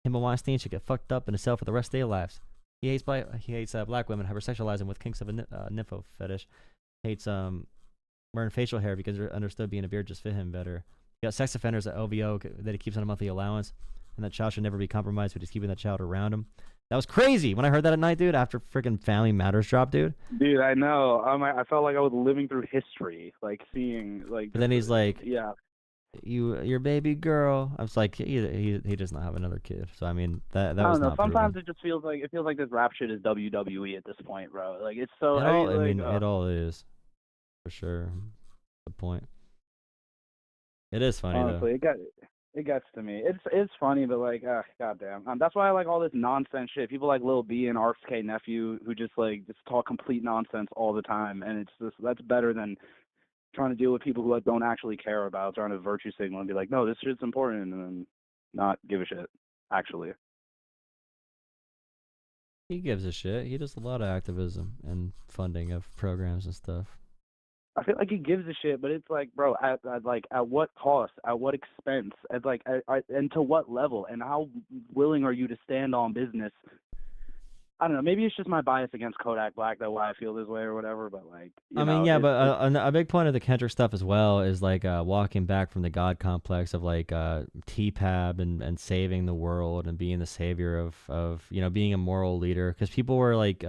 Him and Weinstein should get fucked up in a cell for the rest of their lives. He hates black women, hypersexualizing with kinks of a nympho fetish. Hates wearing facial hair because they're understood being a beard just fit him better. He got sex offenders at LVO that he keeps on a monthly allowance, and that child should never be compromised, but he's keeping that child around him. That was crazy when I heard that at night, dude. After freaking Family Matters dropped, dude. Dude, I know. I felt like I was living through history, like seeing like. But then he's like, yeah. Your baby girl. I was like, he does not have another kid. So I mean, that I was don't know. not Sometimes proven. it just feels like this rap shit is WWE at this point, bro. Like it's so. It all is, for sure. The point. It is funny Honestly, though. it gets to me. It's funny, but like, goddamn. That's why I like all this nonsense shit. People like Lil B and RFK Nephew who just talk complete nonsense all the time, and that's better than trying to deal with people who like don't actually care about trying to virtue signal and be like, no, this shit's important, and then not give a shit. Actually, He gives a shit. He does a lot of activism and funding of programs and stuff. I feel like he gives a shit, but it's like, bro, at what cost, at what expense, and to what level, and how willing are you to stand on business? I don't know. Maybe it's just my bias against Kodak Black, that why I feel this way or whatever. But like, a big point of the Kendrick stuff as well is like walking back from the God complex of like TPAB and saving the world and being the savior of being a moral leader, because people were like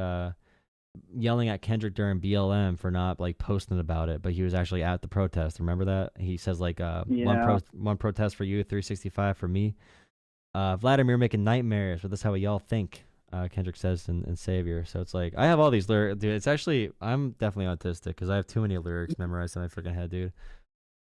yelling at Kendrick during BLM for not like posting about it, but he was actually at the protest. Remember that? He says like one protest for you, 365 for me. Vladimir making nightmares, but that's how y'all think. Kendrick says in Savior. So it's like I have all these lyrics, dude. It's actually I'm definitely autistic because I have too many lyrics memorized in my freaking head, dude.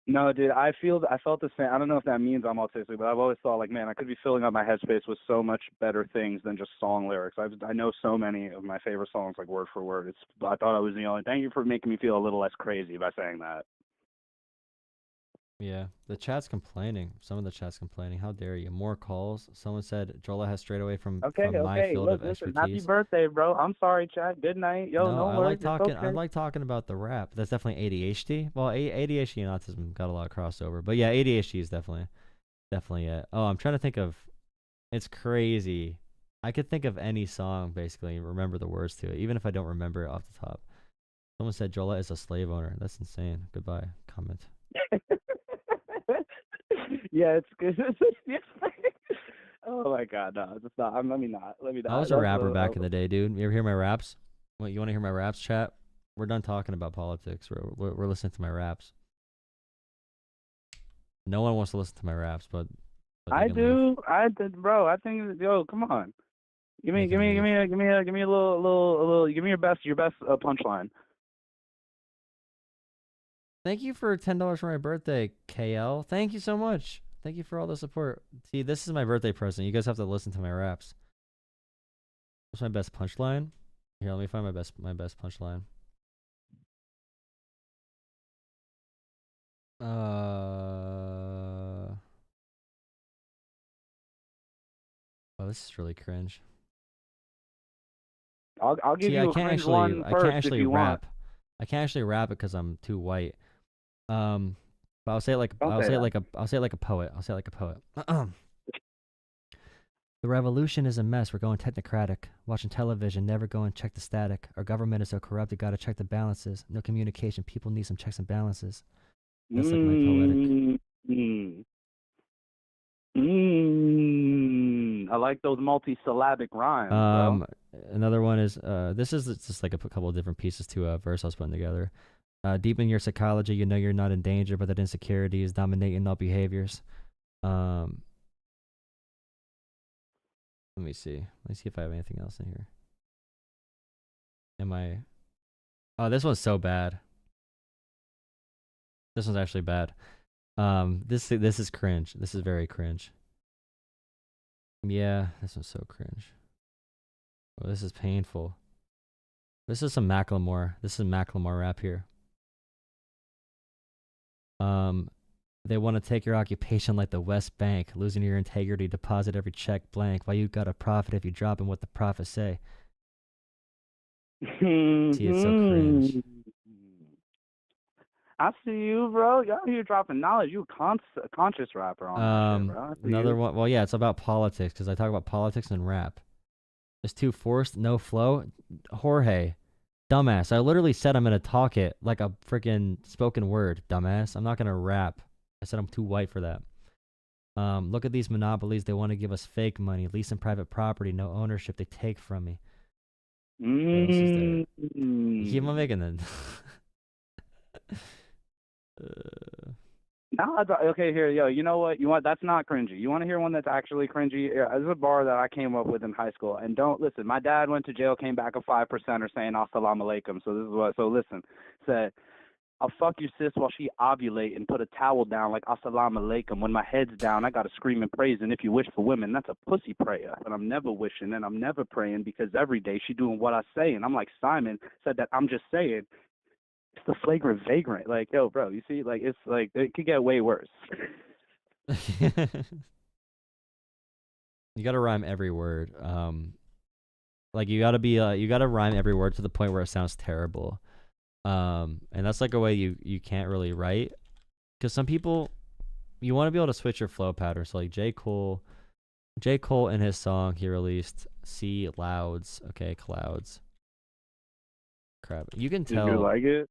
No, dude, I felt the same. I don't know if that means I'm autistic, but I've always thought like, man, I could be filling up my headspace with so much better things than just song lyrics. I know so many of my favorite songs like word for word. I thought I was the only. Thank you for making me feel a little less crazy by saying that. Yeah, the chat's complaining. Some of the chat's complaining. How dare you? More calls. Someone said Jolah has strayed away from my field of Listen, expertise. happy birthday, bro. I'm sorry, chat. Good night. Yo, No, I worries. like talking. It's okay. I like talking about the rap. That's definitely ADHD. Well, ADHD and autism got a lot of crossover, but yeah, ADHD is definitely it. Oh, I'm trying to think of. It's crazy. I could think of any song basically and remember the words to it, even if I don't remember it off the top. Someone said Jolah is a slave owner. That's insane. Goodbye. Comment. Yeah, it's good. Oh my God, no, it's not. Let me not. I was a rapper back in the day, dude. You ever hear my raps? What, you want to hear my raps, chat? We're done talking about politics. We're listening to my raps. No one wants to listen to my raps, but I do. I did, bro. I think, yo, come on. Give me a little. Give me your best punchline. Thank you for $10 for my birthday, KL. Thank you so much. Thank you for all the support. See, this is my birthday present. You guys have to listen to my raps. What's my best punchline? Here, let me find my best punchline. Oh, this is really cringe. I'll give you a cringe one first I can't actually if you rap. want. I can't actually rap it because I'm too white. But I'll say it like a poet. I'll say it like a poet. The revolution is a mess. We're going technocratic. Watching television, never go and check the static. Our government is so corrupt, you gotta check the balances. No communication. People need some checks and balances. That's like my poetic. I like those multi-syllabic rhymes, bro. Another one is this is just like a couple of different pieces to a verse I was putting together. Deep in your psychology, you know you're not in danger, but that insecurity is dominating all behaviors. Let me see. Let's see if I have anything else in here. Oh, this one's so bad. This one's actually bad. This is cringe. This is very cringe. Yeah, this one's so cringe. Oh, this is painful. This is some Macklemore. This is Macklemore rap here. They want to take your occupation like the West Bank, losing your integrity, deposit every check blank. Why you gotta profit if you drop in what the prophets say? See, it's so cringe. I see you, bro. Y'all here dropping knowledge. You a conscious rapper on that shit, bro. Another one. Well, yeah, it's about politics because I talk about politics and rap. It's too forced, no flow. Jorge, dumbass. I literally said I'm gonna talk it like a freaking spoken word, dumbass. I'm not gonna rap. I said I'm too white for that. Look at these monopolies. They want to give us fake money, leasing private property, no ownership. They take from me. What else is there? You keep on making them. Okay, here, yo, you know what? That's not cringy. You want to hear one that's actually cringy? Yeah, this is a bar that I came up with in high school. And don't listen. My dad went to jail, came back a 5%er saying "Assalamu alaikum." So this is what. So listen, said, "I'll fuck your sis while she ovulate and put a towel down like Assalamu alaikum. When my head's down, I gotta scream and praise. And if you wish for women, that's a pussy prayer. But I'm never wishing and I'm never praying because every day she doing what I say. And I'm like Simon said that I'm just saying." It's the flagrant vagrant. Like, yo, bro, you see, like, it's like it could get way worse. You gotta rhyme every word. Like you gotta rhyme every word to the point where it sounds terrible. And that's like a way you can't really write, because some people, you want to be able to switch your flow pattern. So like J. Cole in his song he released, "See Louds," okay, clouds. Crap, you can tell. Did you like it?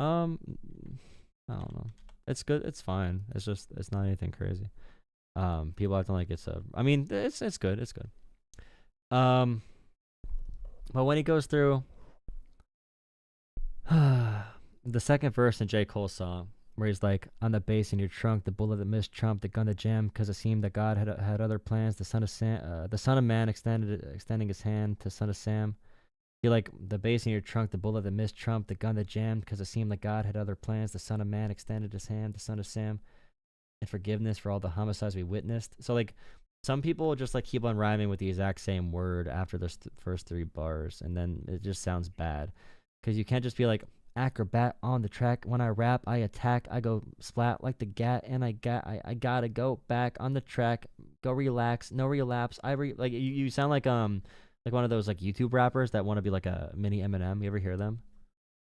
I don't know. It's good. It's fine. It's just, it's not anything crazy. People acting like it's it's good. It's good. But when he goes through the second verse in J. Cole's song, where he's like, "On the bass in your trunk, the bullet that missed Trump, the gun to jam, because it seemed that God had other plans. The son of Man extending his hand to son of Sam. You're like the bass in your trunk, the bullet that missed Trump, the gun that jammed because it seemed like God had other plans. The Son of Man extended his hand, the Son of Sam, and forgiveness for all the homicides we witnessed. So like, some people just like keep on rhyming with the exact same word after the first 3 bars, and then it just sounds bad. Because you can't just be like, acrobat on the track. When I rap, I attack. I go splat like the gat, and I gotta go back on the track. Go relax, no relapse. Like you sound like one of those like YouTube rappers that want to be like a mini Eminem. You ever hear them?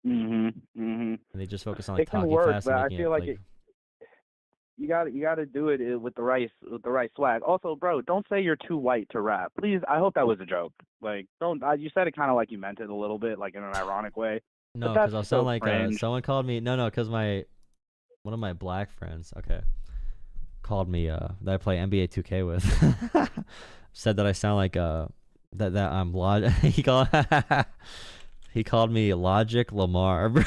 And they just focus on like It can talking work, fast but and I making feel it like you gotta do it with the right swag. Also, bro, don't say you're too white to rap, please. I hope that was a joke. Like, don't. You said it kind of like you meant it a little bit, like in an ironic way. No, But because that's I'll so sound like cringe. someone called me. No, because one of my black friends, called me that I play NBA 2K with, said that I sound like that I'm he called me Logic Lamar, bro.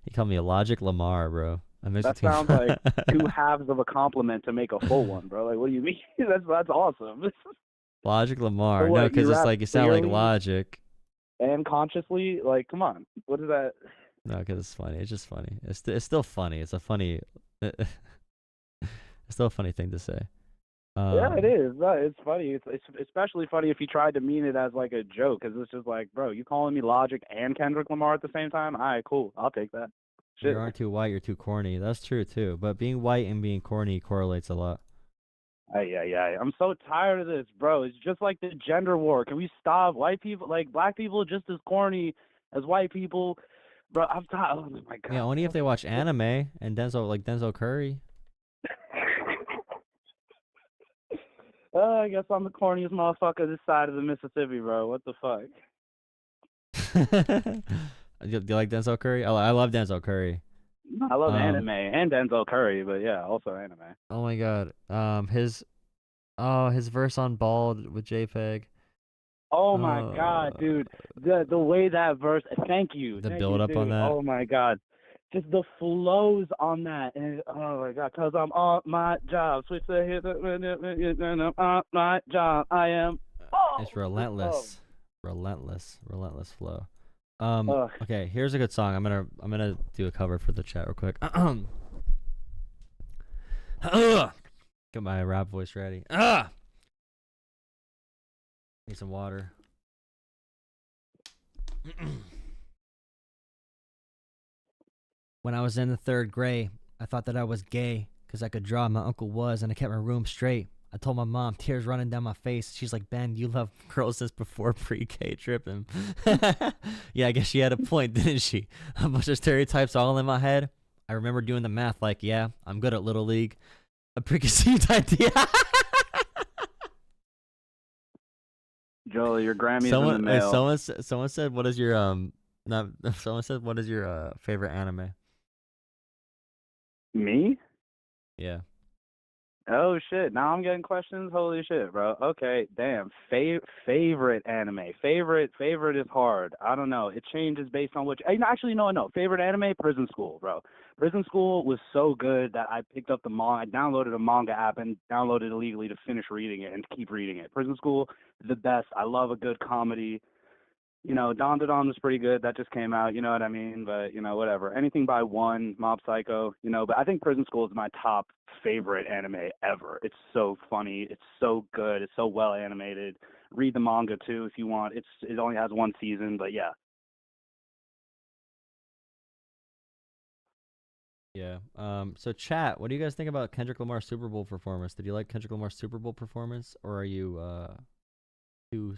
He called me Logic Lamar, bro. That sounds like 2 halves of a compliment to make a full one, bro. Like, what do you mean? That's awesome. Logic Lamar. So what, No, because you it's rap like you sound like clearly Logic. and consciously, like, come on, what is that? No, because it's funny. It's just funny. It's still funny. It's a funny. It's still a funny thing to say. Yeah, it is. It's funny. It's especially funny if you tried to mean it as like a joke, because it's just like, bro, you calling me Logic and Kendrick Lamar at the same time? All right, cool. I'll take that. Shit. You aren't too white. You're too corny. That's true too. But being white and being corny correlates a lot. Yeah. I'm so tired of this, bro. It's just like the gender war. Can we stop? White people, like black people, just as corny as white people, bro. I'm tired. Oh my god. Yeah, only if they watch anime and Denzel Curry. I guess I'm the corniest motherfucker this side of the Mississippi, bro. What the fuck? Do you like Denzel Curry? I love Denzel Curry. I love anime and Denzel Curry, but yeah, also anime. Oh my god. His verse on Bald with JPEG. Oh my god, dude. The way that verse. Thank you. The Thank build you, up dude. on that. Oh my god. Just the flows on that, and oh my god, cause I'm on my job. Switch the hit, I'm on my job. I am. It's relentless, relentless flow. Okay, here's a good song. I'm gonna do a cover for the chat real quick. Get my rap voice ready. Need some water. When I was in the 3rd grade, I thought that I was gay, 'cause I could draw, my uncle was, and I kept my room straight. I told my mom, tears running down my face. She's like, Ben, you love girls since before pre-K, tripping. Yeah, I guess she had a point, didn't she? A bunch of stereotypes all in my head. I remember doing the math like, yeah, I'm good at Little League. A preconceived idea. Jolah, your Grammy's in the mail. Someone said, what is your someone said, what is your favorite anime? Me? Yeah. Oh shit! Now I'm getting questions. Holy shit, bro. Okay, damn. Favorite anime. Favorite is hard. I don't know. It changes based on which. Actually, no. Favorite anime, Prison School, bro. Prison School was so good that I picked up the manga. I downloaded a manga app and downloaded it illegally to finish reading it and to keep reading it. Prison School, the best. I love a good comedy. You know, Don to Don was pretty good. That just came out, you know what I mean? But, you know, whatever. Anything by One, Mob Psycho, you know. But I think Prison School is my top favorite anime ever. It's so funny. It's so good. It's so well animated. Read the manga, too, if you want. It only has 1 season, but yeah. Yeah. So chat, what do you guys think about Kendrick Lamar's Super Bowl performance? Did you like Kendrick Lamar's Super Bowl performance, or are you too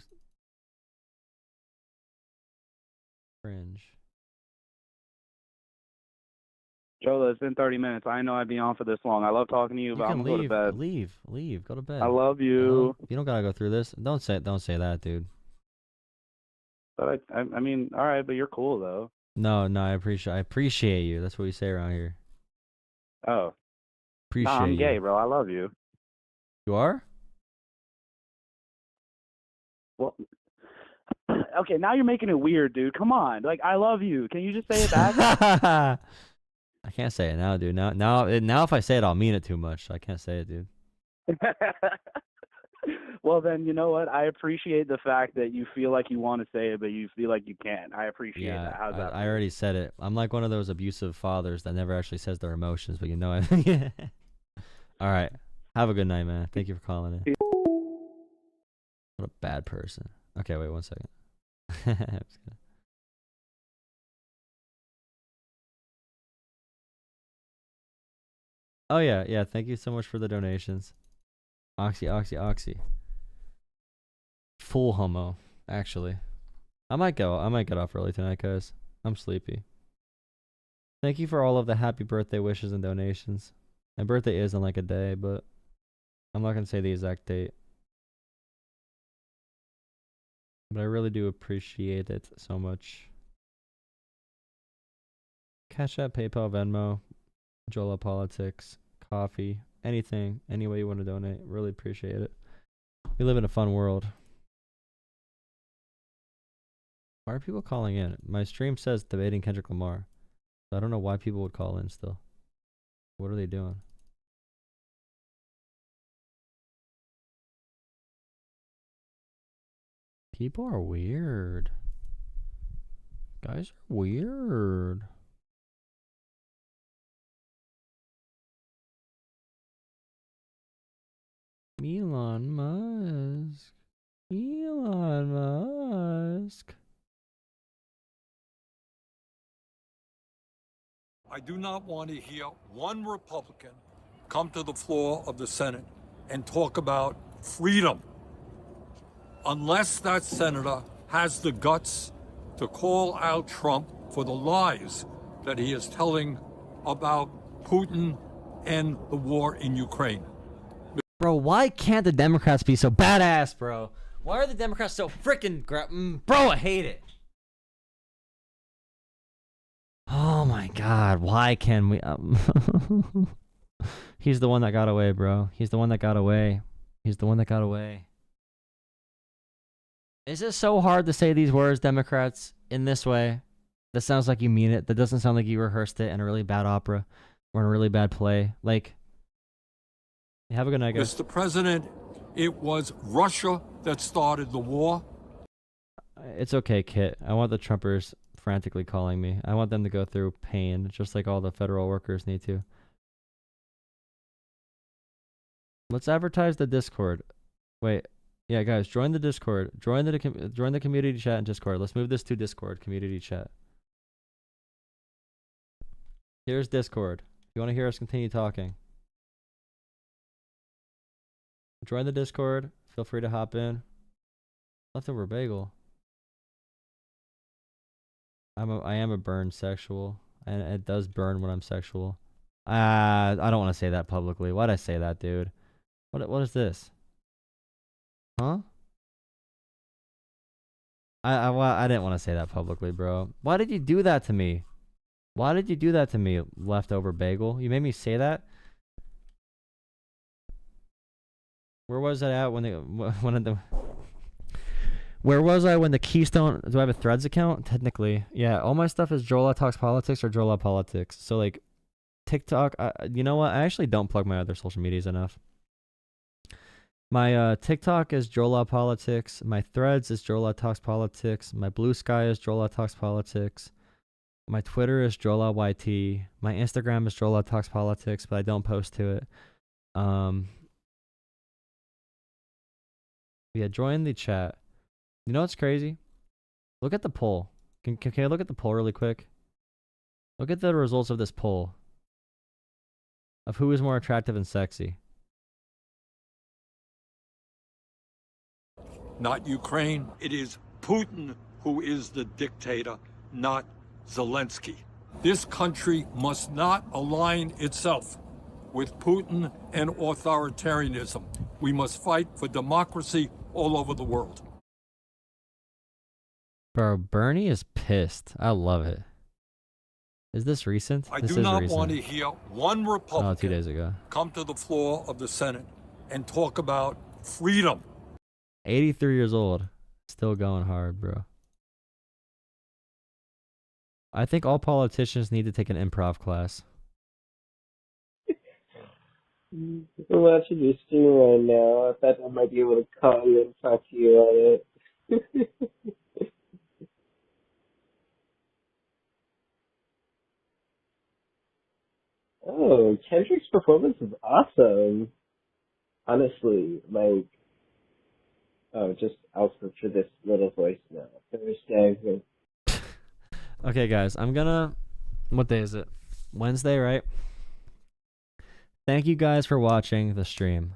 cringe? Jolah, it's been 30 minutes. I didn't know I'd be on for this long. I love talking to you, but I'm gonna go to bed. Leave. Go to bed. I love you. You don't gotta go through this. Don't say that, dude. But I mean, all right, but you're cool though. No, I appreciate you. That's what we say around here. Oh. Appreciate I'm you. gay, bro. I love you. You are? Well, okay, now you're making it weird, dude. Come on. Like, I love you. Can you just say it back? I can't say it now, dude. Now if I say it, I'll mean it too much. I can't say it, dude. Well, then, you know what? I appreciate the fact that you feel like you want to say it, but you feel like you can't. I appreciate Yeah, that. How's that? I already said it. I'm like one of those abusive fathers that never actually says their emotions, but you know it. All right. Have a good night, man. Thank you for calling in. What a bad person. Okay, wait 1 second. I'm just kidding. Oh yeah. Thank you so much for the donations. Oxy. Full homo, actually. I might get off early tonight, guys. I'm sleepy. Thank you for all of the happy birthday wishes and donations. My birthday is in like a day, but I'm not gonna say the exact date. But I really do appreciate it so much. Cash App, PayPal, Venmo, Jolah Politics, coffee, anything, any way you want to donate. Really appreciate it. We live in a fun world. Why are people calling in? My stream says debating Kendrick Lamar. So I don't know why people would call in still. What are they doing? People are weird. Guys are weird. Elon Musk. I do not want to hear one Republican come to the floor of the Senate and talk about freedom unless that senator has the guts to call out Trump for the lies that he is telling about Putin and the war in Ukraine. Bro, why can't the Democrats be so badass, bro? Why are the Democrats so freaking bro, I hate it. Oh my god, why can we He's the one that got away, bro. He's the one that got away. Is it so hard to say these words, Democrats, in this way? That sounds like you mean it. That doesn't sound like you rehearsed it in a really bad opera or in a really bad play. Like, have a good night, guys. Mr. President, it was Russia that started the war. It's okay, Kit. I want the Trumpers frantically calling me. I want them to go through pain, just like all the federal workers need to. Let's advertise the Discord. Wait. Yeah, guys, join the Discord. Join the community chat and Discord. Let's move this to Discord, community chat. Here's Discord. If you want to hear us continue talking. Join the Discord. Feel free to hop in. Leftover bagel. I am a burn sexual, and it does burn when I'm sexual. I don't want to say that publicly. Why'd I say that, dude? What is this? Huh? I didn't want to say that publicly, bro. Why did you do that to me? Why did you do that to me, leftover bagel? You made me say that? Where was I at when where was I when the Keystone... Do I have a Threads account? Technically. Yeah, all my stuff is Jolah Talks Politics or Jolah Politics. So, like, TikTok... you know what? I actually don't plug my other social medias enough. My TikTok is Jolah Politics. My Threads is Jolah Talks Politics. My Blue Sky is Jolah Talks Politics. My Twitter is Jolah YT. My Instagram is Jolah Talks Politics, but I don't post to it. Yeah, join the chat. You know what's crazy? Look at the poll. Can I look at the poll really quick? Look at the results of this poll. Of who is more attractive and sexy. Not Ukraine. It is Putin who is the dictator, not Zelensky. This country must not align itself with Putin and authoritarianism. We must fight for democracy all over the world. Bro, Bernie is pissed. I love it. Is this recent? I this do is not recent. want to hear one Republican 2 days ago. come to the floor of the Senate and talk about freedom. 83 years old. Still going hard, bro. I think all politicians need to take an improv class. I'm watching your stream right now. I thought I might be able to call you and talk to you on it. Oh, Kendrick's performance is awesome. Honestly, like, oh, just output for this little voice now. Thursday. Okay, guys, I'm gonna. What day is it? Wednesday, right? Thank you guys for watching the stream.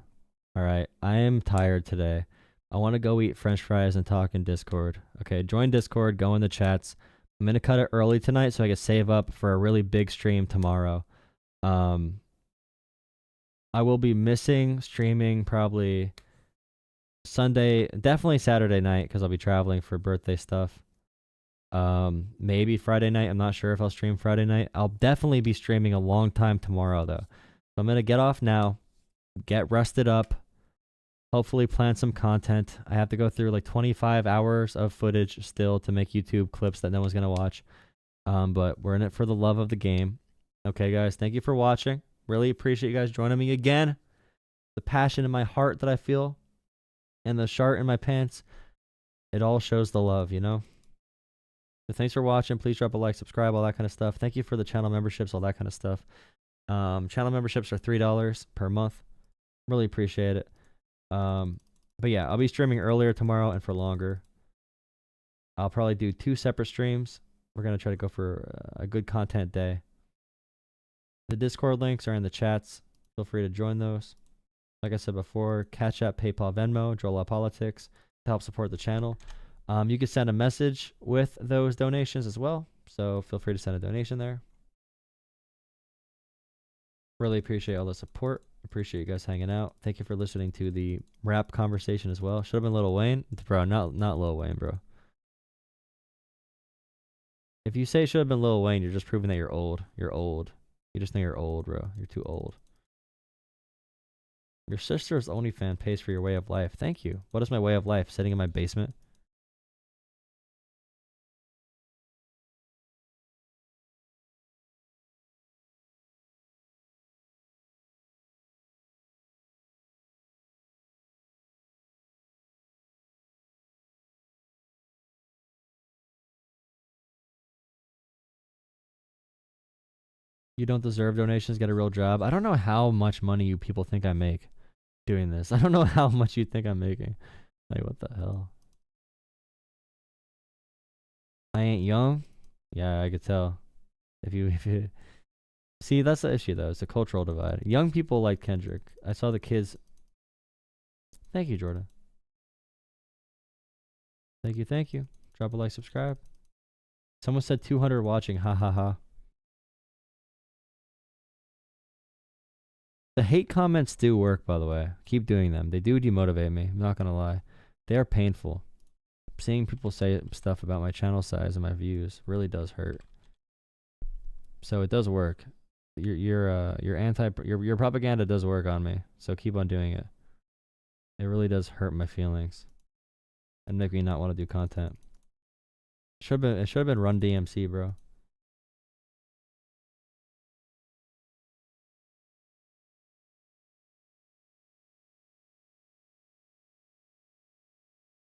All right, I am tired today. I want to go eat French fries and talk in Discord. Okay, join Discord. Go in the chats. I'm gonna cut it early tonight so I can save up for a really big stream tomorrow. I will be missing streaming probably Sunday, definitely Saturday night because I'll be traveling for birthday stuff. Maybe Friday night. I'm not sure if I'll stream Friday night. I'll definitely be streaming a long time tomorrow though. So I'm gonna get off now, get rested up, hopefully plan some content. I have to go through like 25 hours of footage still to make YouTube clips that no one's gonna watch. But we're in it for the love of the game. Okay, guys, thank you for watching. Really appreciate you guys joining me again. The passion in my heart that I feel and the shirt in my pants, it all shows the love, you know? So thanks for watching. Please drop a like, subscribe, all that kind of stuff. Thank you for the channel memberships, all that kind of stuff. Channel memberships are $3 per month. Really appreciate it. But yeah, I'll be streaming earlier tomorrow and for longer. I'll probably do 2 separate streams. We're going to try to go for a good content day. The Discord links are in the chats. Feel free to join those. Like I said before, Cash App, PayPal, Venmo, Jolah Politics to help support the channel. You can send a message with those donations as well. So feel free to send a donation there. Really appreciate all the support. Appreciate you guys hanging out. Thank you for listening to the rap conversation as well. Should have been Lil Wayne. Bro, not Lil Wayne, bro. If you say should have been Lil Wayne, you're just proving that you're old. You're old. You just think you're old, bro. You're too old. Your sister's OnlyFans pays for your way of life. Thank you. What is my way of life? Sitting in my basement? You don't deserve donations, get a real job. I don't know how much money you people think I make doing this. I don't know how much you think I'm making. Like, what the hell? I ain't young? Yeah, I could tell. If you see, that's the issue though. It's a cultural divide. Young people like Kendrick. I saw the kids. Thank you, Jordan. Thank you, thank you. Drop a like, subscribe. Someone said 200 watching. Ha ha ha. The hate comments do work, by the way. Keep doing them. They do demotivate me. I'm not going to lie. They are painful. Seeing people say stuff about my channel size and my views really does hurt. So it does work. Your propaganda does work on me. So keep on doing it. It really does hurt my feelings and make me not want to do content. It should have been Run DMC, bro.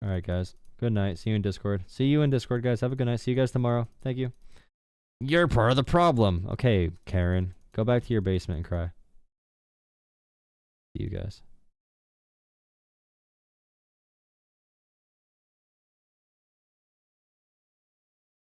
All right, guys. Good night. See you in Discord. See you in Discord, guys. Have a good night. See you guys tomorrow. Thank you. You're part of the problem. Okay, Karen. Go back to your basement and cry. See you guys.